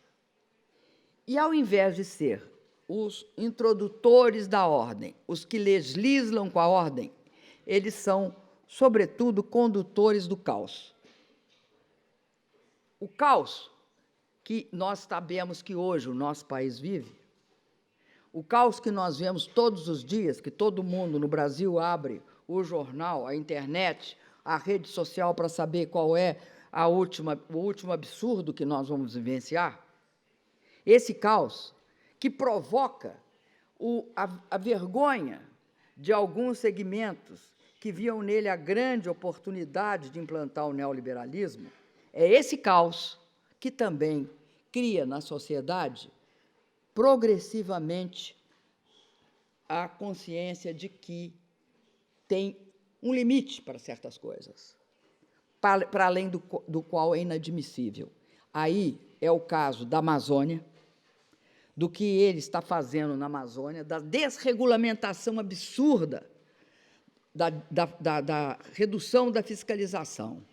E, ao invés de ser os introdutores da ordem, os que legislam com a ordem, eles são, sobretudo, condutores do caos. O caos que nós sabemos que hoje o nosso país vive, o caos que nós vemos todos os dias, que todo mundo no Brasil abre o jornal, a internet, a rede social para saber qual é o último absurdo que nós vamos vivenciar, esse caos que provoca a vergonha de alguns segmentos que viam nele a grande oportunidade de implantar o neoliberalismo, é esse caos que também cria na sociedade, progressivamente, a consciência de que tem um limite para certas coisas, para além do qual é inadmissível. Aí é o caso da Amazônia, do que ele está fazendo na Amazônia, da desregulamentação absurda, da redução da fiscalização.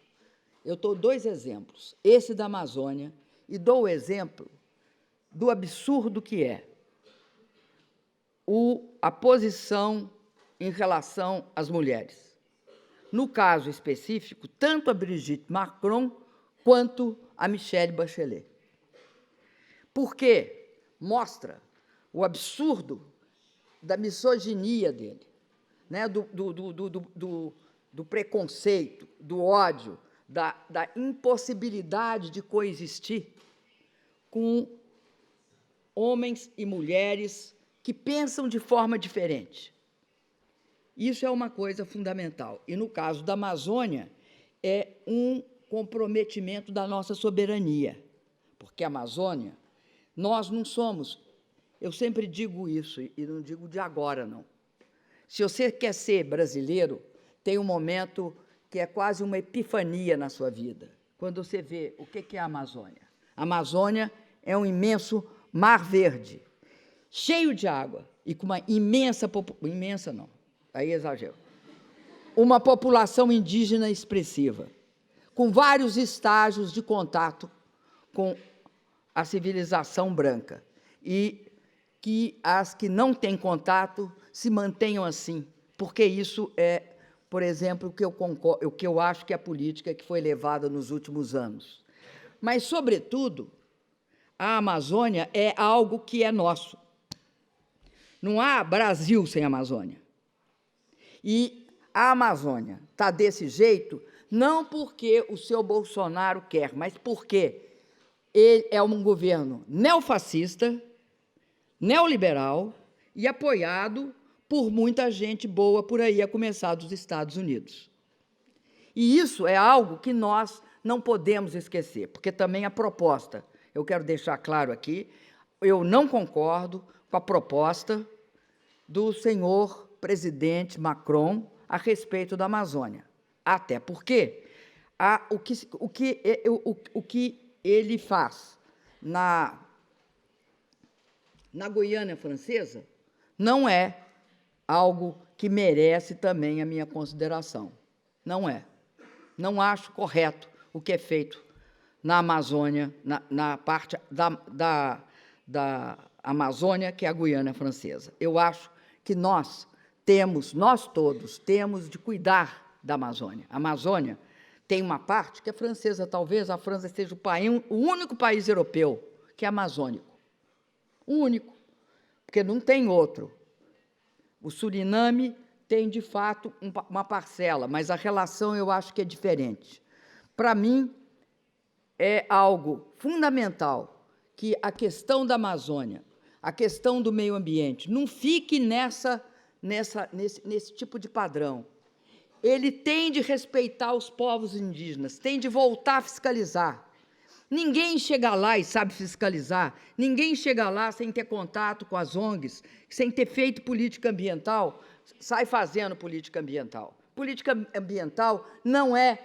Eu dou 2 exemplos, esse da Amazônia, e dou o exemplo do absurdo que é a posição em relação às mulheres. No caso específico, tanto a Brigitte Macron quanto a Michelle Bachelet. Porque mostra o absurdo da misoginia dele, né? do preconceito, do ódio, da impossibilidade de coexistir com homens e mulheres que pensam de forma diferente. Isso é uma coisa fundamental. E, no caso da Amazônia, é um comprometimento da nossa soberania, porque a Amazônia, nós não somos, eu sempre digo isso, e não digo de agora, não, Se você quer ser brasileiro, tem um momento que é quase uma epifania na sua vida, quando você vê o que é a Amazônia. A Amazônia é um imenso mar verde, cheio de água, e com uma imensa não, aí exagero, uma população indígena expressiva, com vários estágios de contato com a civilização branca, e que as que não têm contato se mantenham assim, porque isso é, por exemplo, o que eu acho que é a política que foi levada nos últimos anos. Mas, sobretudo, a Amazônia é algo que é nosso. Não há Brasil sem Amazônia. E a Amazônia está desse jeito não porque o seu Bolsonaro quer, mas porque ele é um governo neofascista, neoliberal e apoiado por muita gente boa por aí, a começar dos Estados Unidos. E isso é algo que nós não podemos esquecer, porque também a proposta, eu quero deixar claro aqui, eu não concordo com a proposta do senhor presidente Macron a respeito da Amazônia. Até porque o que ele faz na Guiana Francesa não é algo que merece também a minha consideração. Não é. Não acho correto o que é feito na Amazônia, na parte da Amazônia, que é a Guiana Francesa. Eu acho que nós todos temos de cuidar da Amazônia. A Amazônia tem uma parte que é francesa, talvez a França seja o único país europeu que é amazônico. O único, porque não tem outro. O Suriname tem, de fato, uma parcela, mas a relação eu acho que é diferente. Para mim, é algo fundamental que a questão da Amazônia, a questão do meio ambiente, não fique nesse tipo de padrão. Ele tem de respeitar os povos indígenas, tem de voltar a fiscalizar. Ninguém chega lá e sabe fiscalizar, ninguém chega lá sem ter contato com as ONGs, sem ter feito política ambiental, sai fazendo política ambiental. Política ambiental não é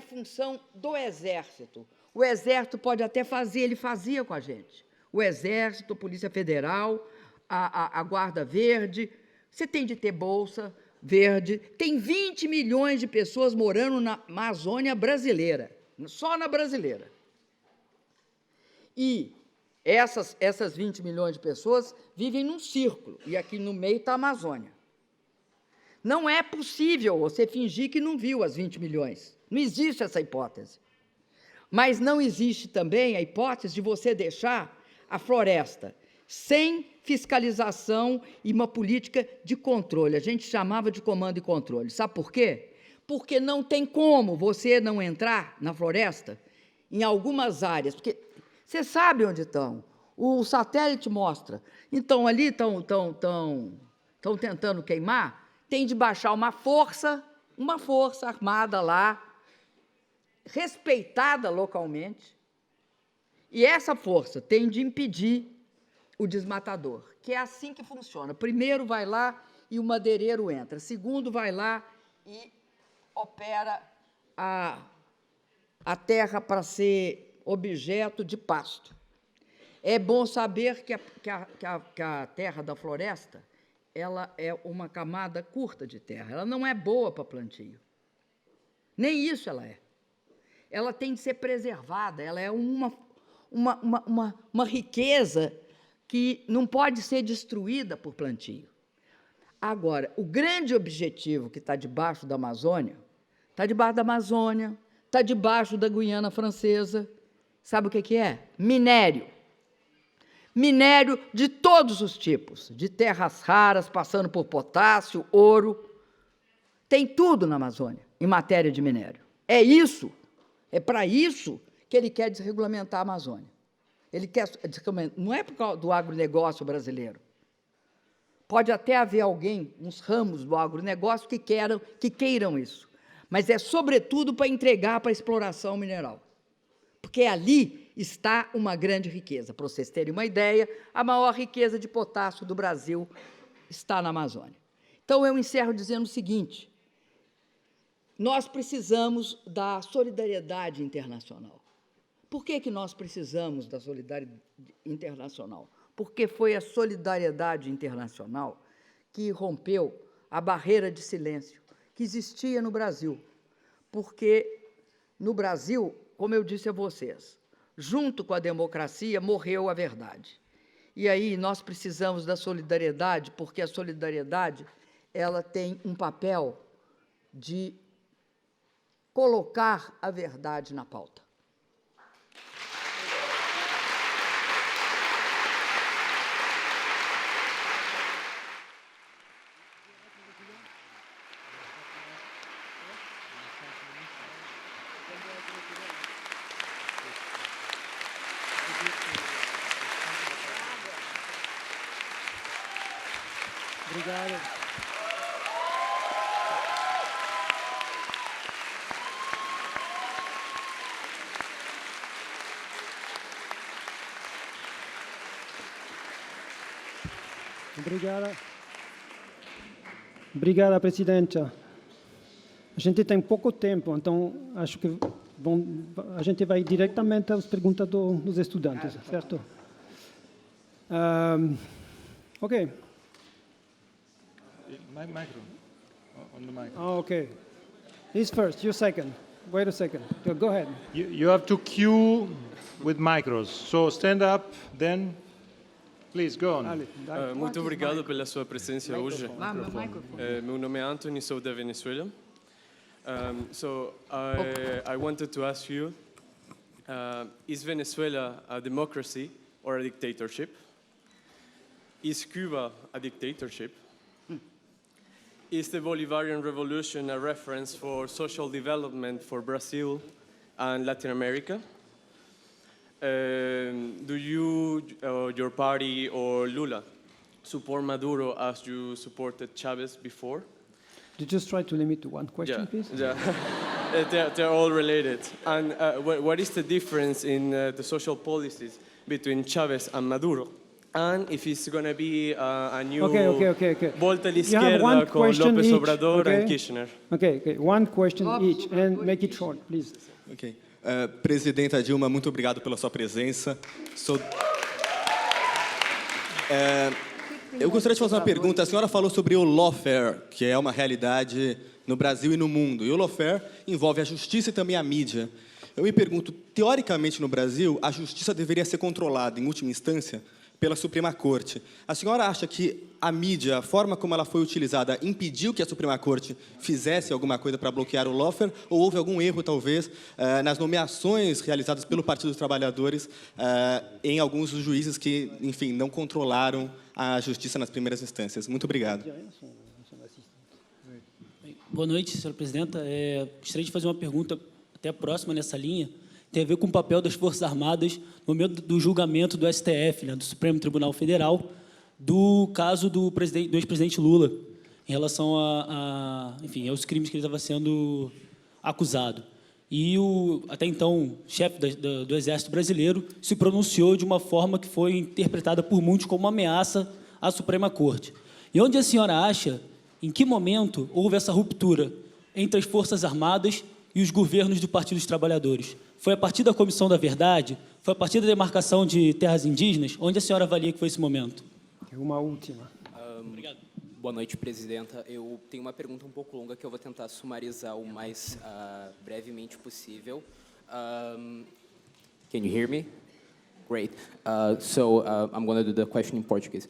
função do Exército. O Exército pode até fazer, ele fazia com a gente. O Exército, a Polícia Federal, a Guarda Verde, você tem de ter Bolsa Verde. Tem 20 milhões de pessoas morando na Amazônia brasileira, só na brasileira. E essas 20 milhões de pessoas vivem num círculo, e aqui no meio está a Amazônia. Não é possível você fingir que não viu as 20 milhões. Não existe essa hipótese. Mas não existe também a hipótese de você deixar a floresta sem fiscalização e uma política de controle. A gente chamava de comando e controle. Sabe por quê? Porque não tem como você não entrar na floresta em algumas áreas, porque você sabe onde estão. O satélite mostra. Então, ali estão tentando queimar, tem de baixar uma força armada lá, respeitada localmente, e essa força tem de impedir o desmatador, que é assim que funciona. Primeiro vai lá e o madeireiro entra. Segundo vai lá e opera a terra para ser objeto de pasto. É bom saber que a terra da floresta ela é uma camada curta de terra. Ela não é boa para plantio. Nem isso ela é. Ela tem de ser preservada. Ela é uma riqueza que não pode ser destruída por plantio. Agora, o grande objetivo que está debaixo da Amazônia, está debaixo da Amazônia, está debaixo da Guiana Francesa. Sabe o que é? Minério. Minério de todos os tipos, de terras raras, passando por potássio, ouro. Tem tudo na Amazônia, em matéria de minério. É isso, é para isso que ele quer desregulamentar a Amazônia. Ele quer, não é por causa do agronegócio brasileiro. Pode até haver alguém, uns ramos do agronegócio, que queiram isso. Mas é, sobretudo, para entregar para a exploração mineral. Porque ali está uma grande riqueza. Para vocês terem uma ideia, a maior riqueza de potássio do Brasil está na Amazônia. Então, eu encerro dizendo o seguinte: nós precisamos da solidariedade internacional. Por que nós precisamos da solidariedade internacional? Porque foi a solidariedade internacional que rompeu a barreira de silêncio que existia no Brasil. Porque, no Brasil, como eu disse a vocês, junto com a democracia, morreu a verdade. E aí nós precisamos da solidariedade, porque a solidariedade ela tem um papel de colocar a verdade na pauta. Obrigado. Obrigada, presidenta. A gente tem pouco tempo, então acho que a gente vai diretamente às perguntas dos estudantes, certo? Ok. Micro. On the mic. Oh, okay. He's first, you second. Wait a second. Go ahead. You have to queue with micros. So stand up, then please go on. Muito obrigado pela sua presença hoje. Meu nome é Anthony, sou da Venezuela. So I wanted to ask you, is Venezuela a democracy or a dictatorship? Is Cuba a dictatorship? Is the Bolivarian Revolution a reference for social development for Brazil and Latin America? Do you, your party, or Lula support Maduro as you supported Chavez before? You just try to limit to one question, please. Yeah, they're all related. And what is the difference in the social policies between Chavez and Maduro? And if it's going to be a new volta à izquierda con López Obrador and Kirchner. Okay. One question each, and make it short, please. Okay. Presidenta Dilma, muito obrigado pela sua presença. Eu gostaria de fazer uma pergunta. A senhora falou sobre o lawfare, que é uma realidade no Brasil e no mundo. E o lawfare envolve a justiça e também a mídia. Eu me pergunto, teoricamente no Brasil, a justiça deveria ser controlada, em última instância, pela Suprema Corte. A senhora acha que a mídia, a forma como ela foi utilizada, impediu que a Suprema Corte fizesse alguma coisa para bloquear o lawfare? Ou houve algum erro, talvez, nas nomeações realizadas pelo Partido dos Trabalhadores em alguns dos juízes que, enfim, não controlaram a justiça nas primeiras instâncias? Muito obrigado. Boa noite, senhora presidenta. Gostaria de fazer uma pergunta até próxima nessa linha. Tem a ver com o papel das Forças Armadas no momento do julgamento do STF, do Supremo Tribunal Federal, do caso do ex-presidente Lula, em relação enfim, aos crimes que ele estava sendo acusado. E até então, chefe do Exército Brasileiro se pronunciou de uma forma que foi interpretada por muitos como uma ameaça à Suprema Corte. E onde a senhora acha, em que momento houve essa ruptura entre as Forças Armadas e os governos do Partido dos Trabalhadores? Foi a partir da Comissão da Verdade? Foi a partir da demarcação de terras indígenas? Onde a senhora avalia que foi esse momento? Uma última. Obrigado. Boa noite, presidenta. Eu tenho uma pergunta um pouco longa que eu vou tentar sumarizar o mais brevemente possível. Can you hear me? Great. So I'm going to do the question in Portuguese.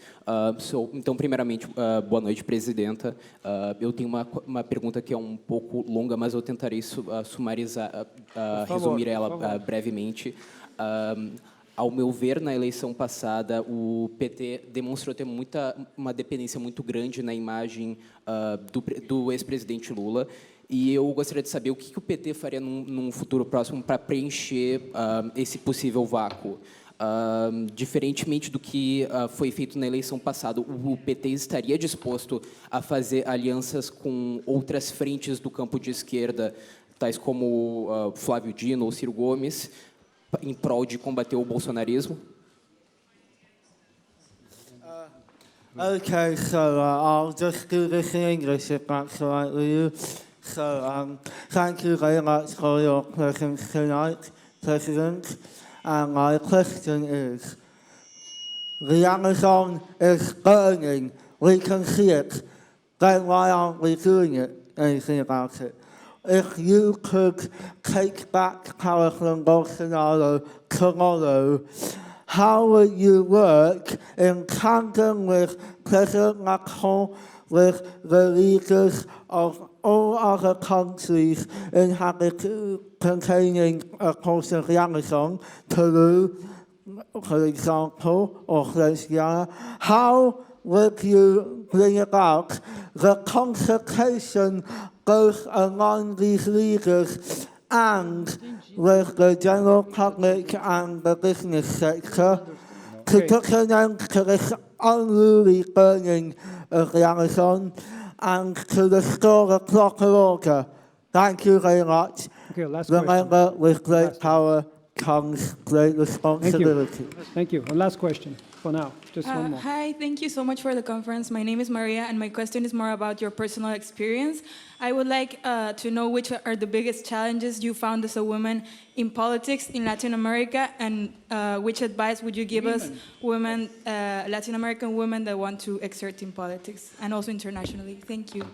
Então, primeiramente, boa noite, presidenta. Eu tenho uma pergunta que é um pouco longa, mas eu tentarei sumarizar, resumir ela brevemente. Ao meu ver, na eleição passada, o PT demonstrou ter uma dependência muito grande na imagem do ex-presidente Lula. E eu gostaria de saber o que o PT faria num futuro próximo para preencher esse possível vácuo. Diferentemente do que foi feito na eleição passada, o PT estaria disposto a fazer alianças com outras frentes do campo de esquerda, tais como Flávio Dino ou Ciro Gomes, em prol de combater o bolsonarismo? Okay, so I'll just do this in English if that's all right with you. So thank you very much for your presence tonight, President. And my question is, the Amazon is burning. We can see it. Then why aren't we doing anything about it? If you could take back power from Bolsonaro tomorrow, how would you work in tandem with President Macron, with the leaders of all other countries containing a portion of the Amazon, Peru, for example, or Louisiana? How would you bring about the consultation both among these leaders and with the general public and the business sector to put an end to this unruly burning of the Amazon and to restore the proper order? Thank you very much. Okay, last Remember, question. with great power comes great responsibility. Thank you. Last question for now. Just one more. Hi, thank you so much for the conference. My name is Maria, and my question is more about your personal experience. I would like to know which are the biggest challenges you found as a woman in politics in Latin America, and which advice would you give us women, Latin American women that want to exert in politics and also internationally? Thank you.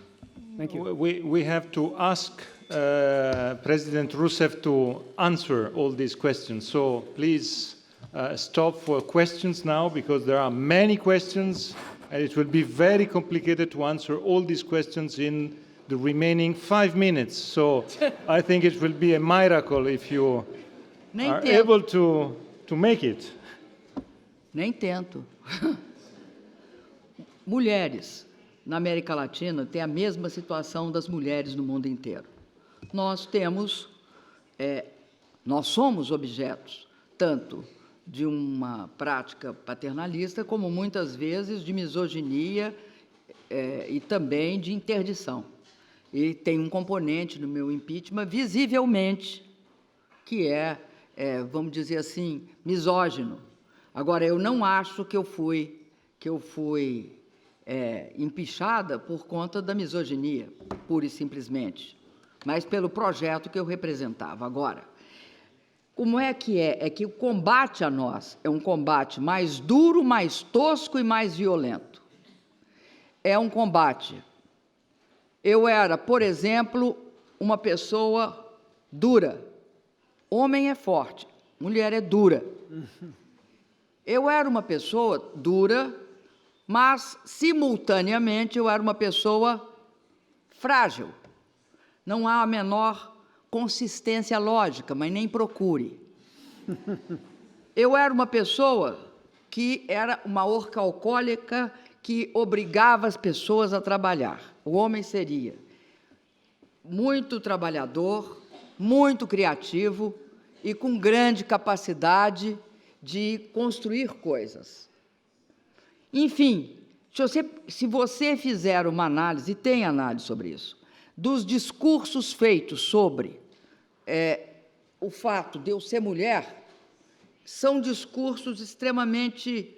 Thank you. We have to ask President Rousseff to answer all these questions. So please stop for questions now, because there are many questions and it will be very complicated to answer all these questions in the remaining 5 minutes. So I think it will be a miracle if you are able to make it. Nem tento. Mulheres na América Latina têm a mesma situação das mulheres no mundo inteiro. Nós somos objetos tanto de uma prática paternalista como muitas vezes de misoginia e também de interdição. E tem um componente no meu impeachment visivelmente que vamos dizer assim, misógino. Agora, eu não acho que eu fui empichada por conta da misoginia, pura e simplesmente, mas pelo projeto que eu representava. Agora, como é que é que o combate a nós é um combate mais duro, mais tosco e mais violento. É um combate. Eu era, por exemplo, uma pessoa dura. Homem é forte, mulher é dura. Eu era uma pessoa dura, mas, simultaneamente, eu era uma pessoa frágil. Não há a menor consistência lógica, mas nem procure. Eu era uma pessoa que era uma orca alcoólica que obrigava as pessoas a trabalhar. O homem seria muito trabalhador, muito criativo e com grande capacidade de construir coisas. Enfim, se você fizer uma análise, e tem análise sobre isso, dos discursos feitos sobre o fato de eu ser mulher, são discursos extremamente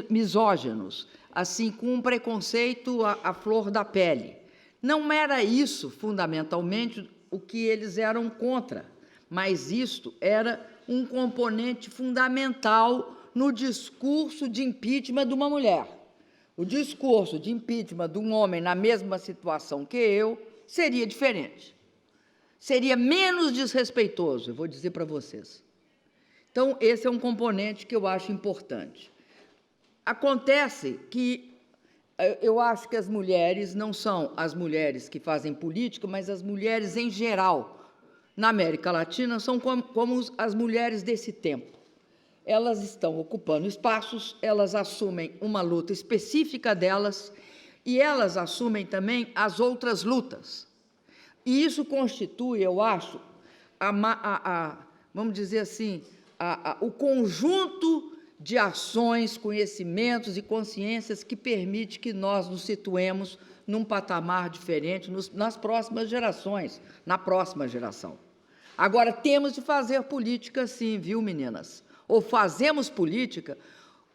misóginos, assim, com um preconceito à flor da pele. Não era isso, fundamentalmente, o que eles eram contra, mas isto era um componente fundamental no discurso de impeachment de uma mulher. O discurso de impeachment de um homem na mesma situação que eu seria diferente. Seria menos desrespeitoso, eu vou dizer para vocês. Então, esse é um componente que eu acho importante. Acontece que eu acho que as mulheres não são as mulheres que fazem política, mas as mulheres em geral, na América Latina, são como as mulheres desse tempo. Elas estão ocupando espaços, elas assumem uma luta específica delas e elas assumem também as outras lutas. E isso constitui, eu acho, vamos dizer assim, o conjunto de ações, conhecimentos e consciências que permite que nós nos situemos num patamar diferente nas próximas gerações, na próxima geração. Agora, temos de fazer política sim, viu, meninas? Ou fazemos política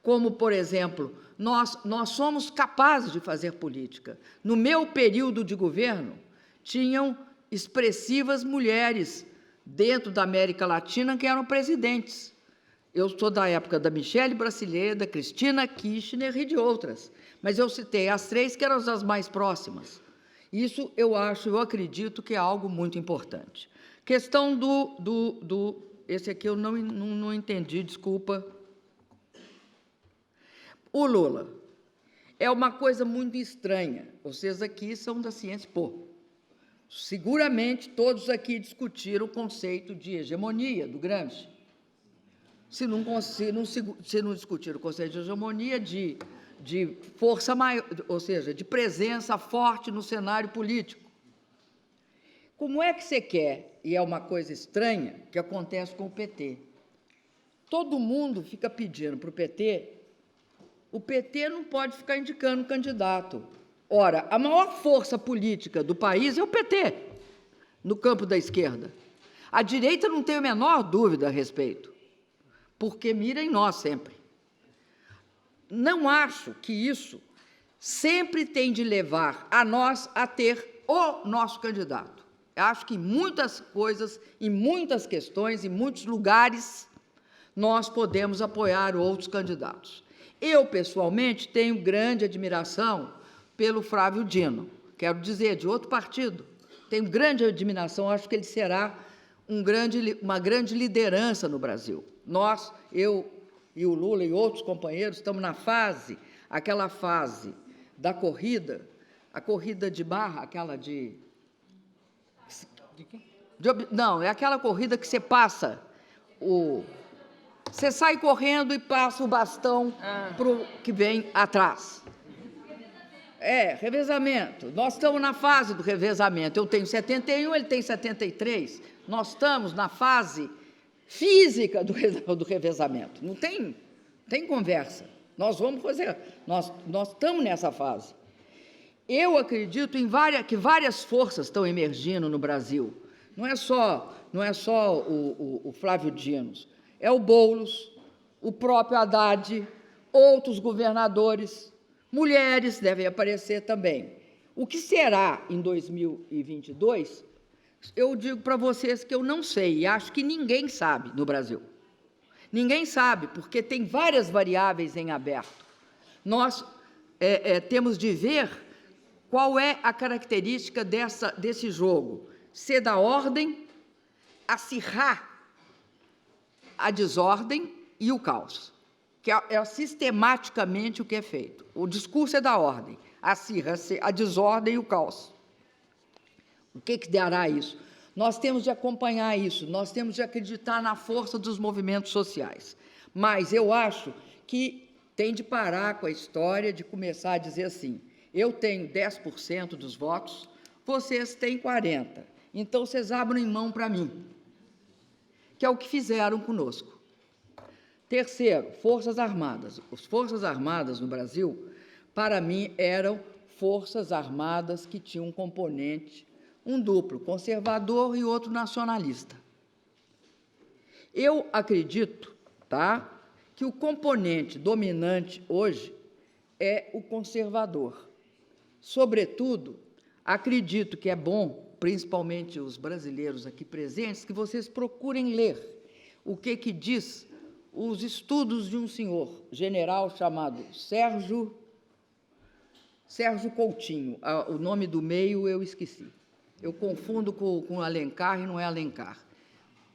como, por exemplo, nós somos capazes de fazer política. No meu período de governo, tinham expressivas mulheres dentro da América Latina que eram presidentes. Eu sou da época da Michelle Bachelet, da Cristina Kirchner e de outras, mas eu citei as 3 que eram as mais próximas. Isso eu acredito que é algo muito importante. Questão esse aqui eu não entendi, desculpa. O Lula. É uma coisa muito estranha. Vocês aqui são da ciência, seguramente todos aqui discutiram o conceito de hegemonia do Gramsci. Se não discutiram o conceito de hegemonia, de força maior, ou seja, de presença forte no cenário político. Como é que você quer, e é uma coisa estranha, que acontece com o PT? Todo mundo fica pedindo para o PT não pode ficar indicando candidato. Ora, a maior força política do país é o PT, no campo da esquerda. A direita não tem a menor dúvida a respeito, porque mira em nós sempre. Não acho que isso sempre tem de levar a nós a ter o nosso candidato. Eu acho que em muitas coisas, em muitas questões, em muitos lugares, nós podemos apoiar outros candidatos. Eu, pessoalmente, tenho grande admiração pelo Flávio Dino, quero dizer, de outro partido. Tenho grande admiração, acho que ele será uma grande liderança no Brasil. Nós, eu e o Lula e outros companheiros, estamos na aquela fase da corrida, a corrida de barra, aquela não, é aquela corrida que você passa você sai correndo e passa o bastão para o que vem atrás. Revezamento. Nós estamos na fase do revezamento. Eu tenho 71, ele tem 73. Nós estamos na fase física do revezamento. Não tem conversa. Nós vamos fazer. Nós estamos nessa fase. Eu acredito que várias forças estão emergindo no Brasil. Não é só o Flávio Dino. É o Boulos, o próprio Haddad, outros governadores, mulheres devem aparecer também. O que será em 2022, eu digo para vocês que eu não sei, e acho que ninguém sabe no Brasil. Ninguém sabe, porque tem várias variáveis em aberto. Nós temos de ver qual é a característica desse jogo. Ser da ordem, acirrar a desordem e o caos, que é sistematicamente o que é feito. O discurso é da ordem, acirra-se a desordem e o caos. O que dará isso? Nós temos de acompanhar isso, nós temos de acreditar na força dos movimentos sociais. Mas eu acho que tem de parar com a história de começar a dizer assim, eu tenho 10% dos votos, vocês têm 40%, então vocês abrem mão para mim, que é o que fizeram conosco. Terceiro, Forças Armadas. As Forças Armadas no Brasil, para mim, eram Forças Armadas que tinham um componente, um duplo, conservador e outro nacionalista. Eu acredito, que o componente dominante hoje é o conservador. Sobretudo, acredito que é bom, principalmente os brasileiros aqui presentes, que vocês procurem ler o que diz os estudos de um senhor general chamado Sérgio Coutinho. O nome do meio eu esqueci. Eu confundo com Alencar e não é Alencar.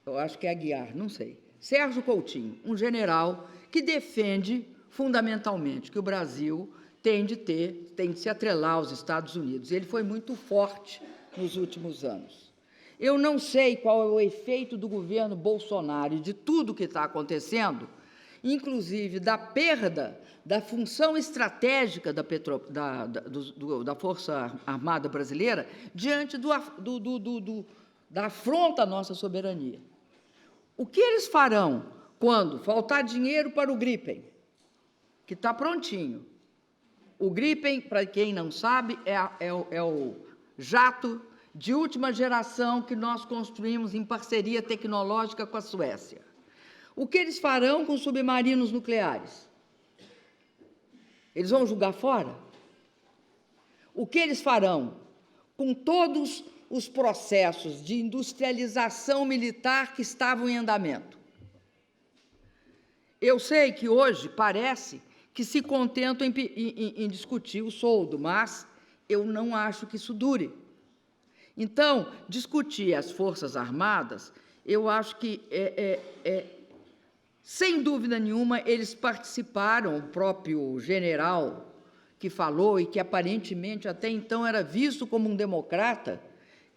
Eu acho que é Aguiar, não sei. Sérgio Coutinho, um general que defende fundamentalmente que o Brasil tem de se atrelar aos Estados Unidos. Ele foi muito forte nos últimos anos. Eu não sei qual é o efeito do governo Bolsonaro e de tudo que está acontecendo, inclusive da perda da função estratégica da Força Armada Brasileira diante da afronta à nossa soberania. O que eles farão quando faltar dinheiro para o Gripen, que está prontinho? O Gripen, para quem não sabe, é o jato de última geração que nós construímos em parceria tecnológica com a Suécia. O que eles farão com submarinos nucleares? Eles vão jogar fora? O que eles farão com todos os processos de industrialização militar que estavam em andamento? Eu sei que hoje parece que se contentam em discutir o soldo, mas eu não acho que isso dure. Então, discutir as Forças Armadas, eu acho que, sem dúvida nenhuma, eles participaram, o próprio general que falou, e que aparentemente até então era visto como um democrata,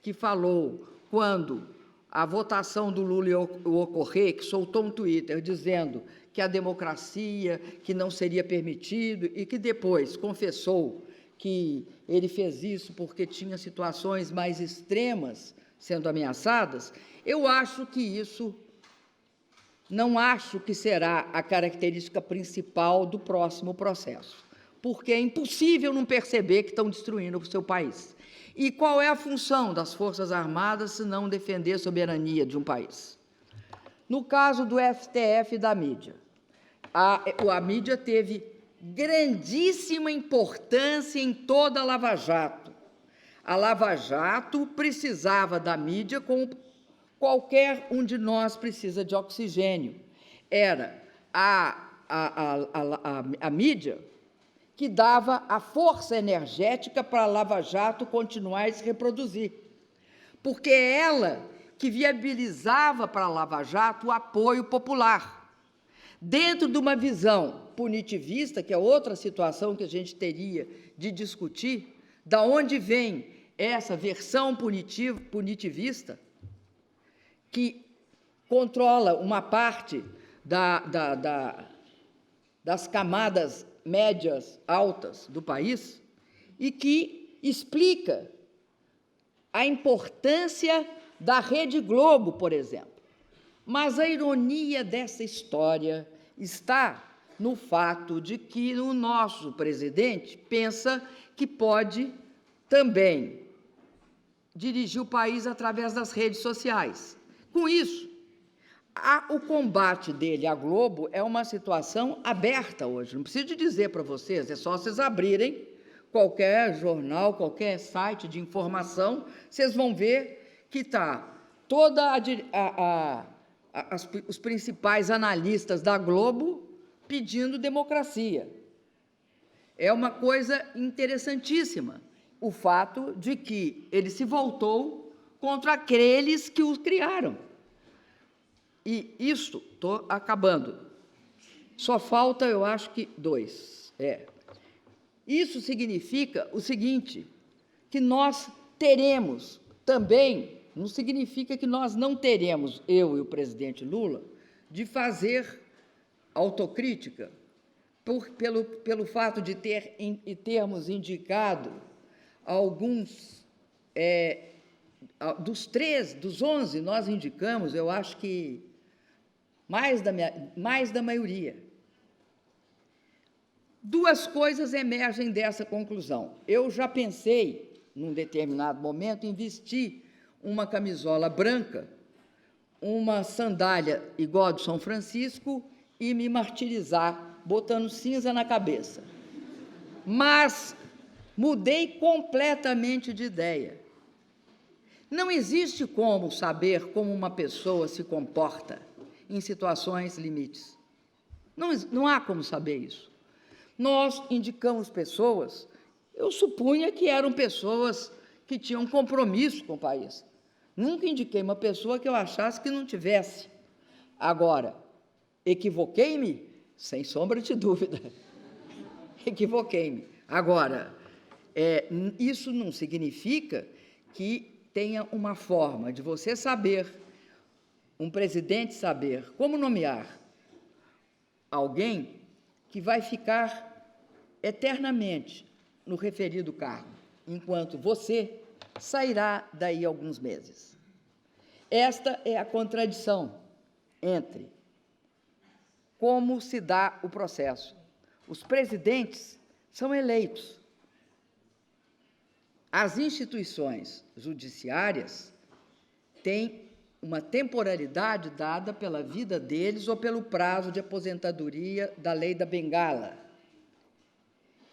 que falou quando a votação do Lula ia ocorrer, que soltou um Twitter dizendo que a democracia, que não seria permitido, e que depois confessou que ele fez isso porque tinha situações mais extremas sendo ameaçadas. Eu acho que isso, não acho que será a característica principal do próximo processo, porque é impossível não perceber que estão destruindo o seu país. E qual é a função das Forças Armadas se não defender a soberania de um país? No caso do STF e da mídia, a mídia teve grandíssima importância em toda a Lava Jato. A Lava Jato precisava da mídia como qualquer um de nós precisa de oxigênio. Era a mídia que dava a força energética para a Lava Jato continuar a se reproduzir, porque é ela que viabilizava para a Lava Jato o apoio popular. Dentro de uma visão punitivista, que é outra situação que a gente teria de discutir, da onde vem essa versão punitivista, que controla uma parte das camadas médias altas do país, e que explica a importância da Rede Globo, por exemplo. Mas a ironia dessa história está no fato de que o nosso presidente pensa que pode também dirigir o país através das redes sociais. Com isso, o combate dele à Globo é uma situação aberta hoje. Não preciso dizer para vocês, é só vocês abrirem qualquer jornal, qualquer site de informação, vocês vão ver que está toda os principais analistas da Globo pedindo democracia. É uma coisa interessantíssima o fato de que ele se voltou contra aqueles que os criaram. E isso, estou acabando, só falta, eu acho que 2. Isso significa o seguinte, que nós teremos também, não significa que nós não teremos, eu e o presidente Lula, de fazer autocrítica pelo fato de termos indicado alguns, dos 11, nós indicamos, eu acho que mais da maioria. 2 coisas emergem dessa conclusão. Eu já pensei, num determinado momento, em vestir uma camisola branca, uma sandália igual a de São Francisco e me martirizar, botando cinza na cabeça. Mas mudei completamente de ideia. Não existe como saber como uma pessoa se comporta em situações limites. Não há como saber isso. Nós indicamos pessoas, eu supunha que eram pessoas que tinham compromisso com o país. Nunca indiquei uma pessoa que eu achasse que não tivesse. Agora, equivoquei-me? Sem sombra de dúvida. Equivoquei-me. Agora, isso não significa que tenha uma forma de você saber, um presidente saber como nomear alguém que vai ficar eternamente no referido cargo, enquanto você sairá daí a alguns meses. Esta é a contradição entre como se dá o processo. Os presidentes são eleitos. As instituições judiciárias têm uma temporalidade dada pela vida deles ou pelo prazo de aposentadoria da lei da Bengala.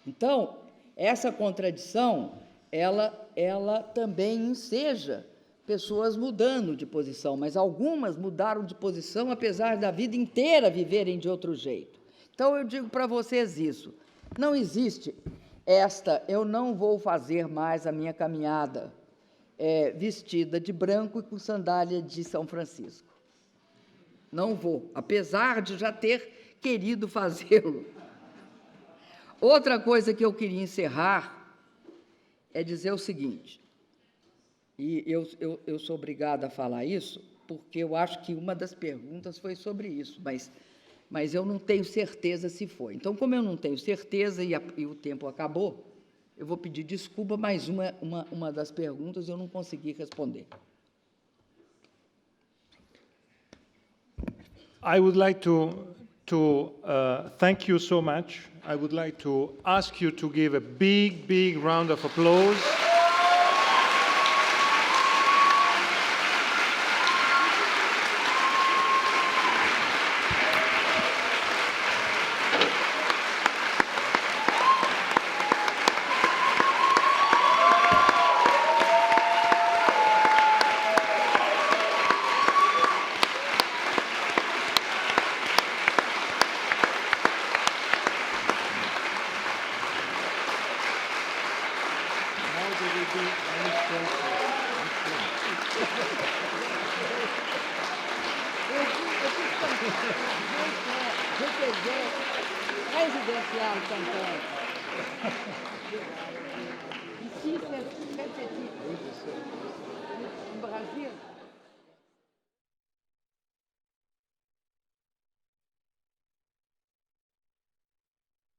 Então, essa contradição, ela também enseja pessoas mudando de posição, mas algumas mudaram de posição apesar da vida inteira viverem de outro jeito. Então, eu digo para vocês isso, não existe eu não vou fazer mais a minha caminhada vestida de branco e com sandália de São Francisco. Não vou, apesar de já ter querido fazê-lo. Outra coisa que eu queria encerrar é dizer o seguinte, e eu sou obrigada a falar isso, porque eu acho que uma das perguntas foi sobre isso, mas eu não tenho certeza se foi. Então, como eu não tenho certeza e o tempo acabou, eu vou pedir desculpa, mas uma das perguntas eu não consegui responder. I would like to thank you so much. I would like to ask you to give a big, big round of applause. Presidencial também. Ici, c'est très petit. Em Brasília.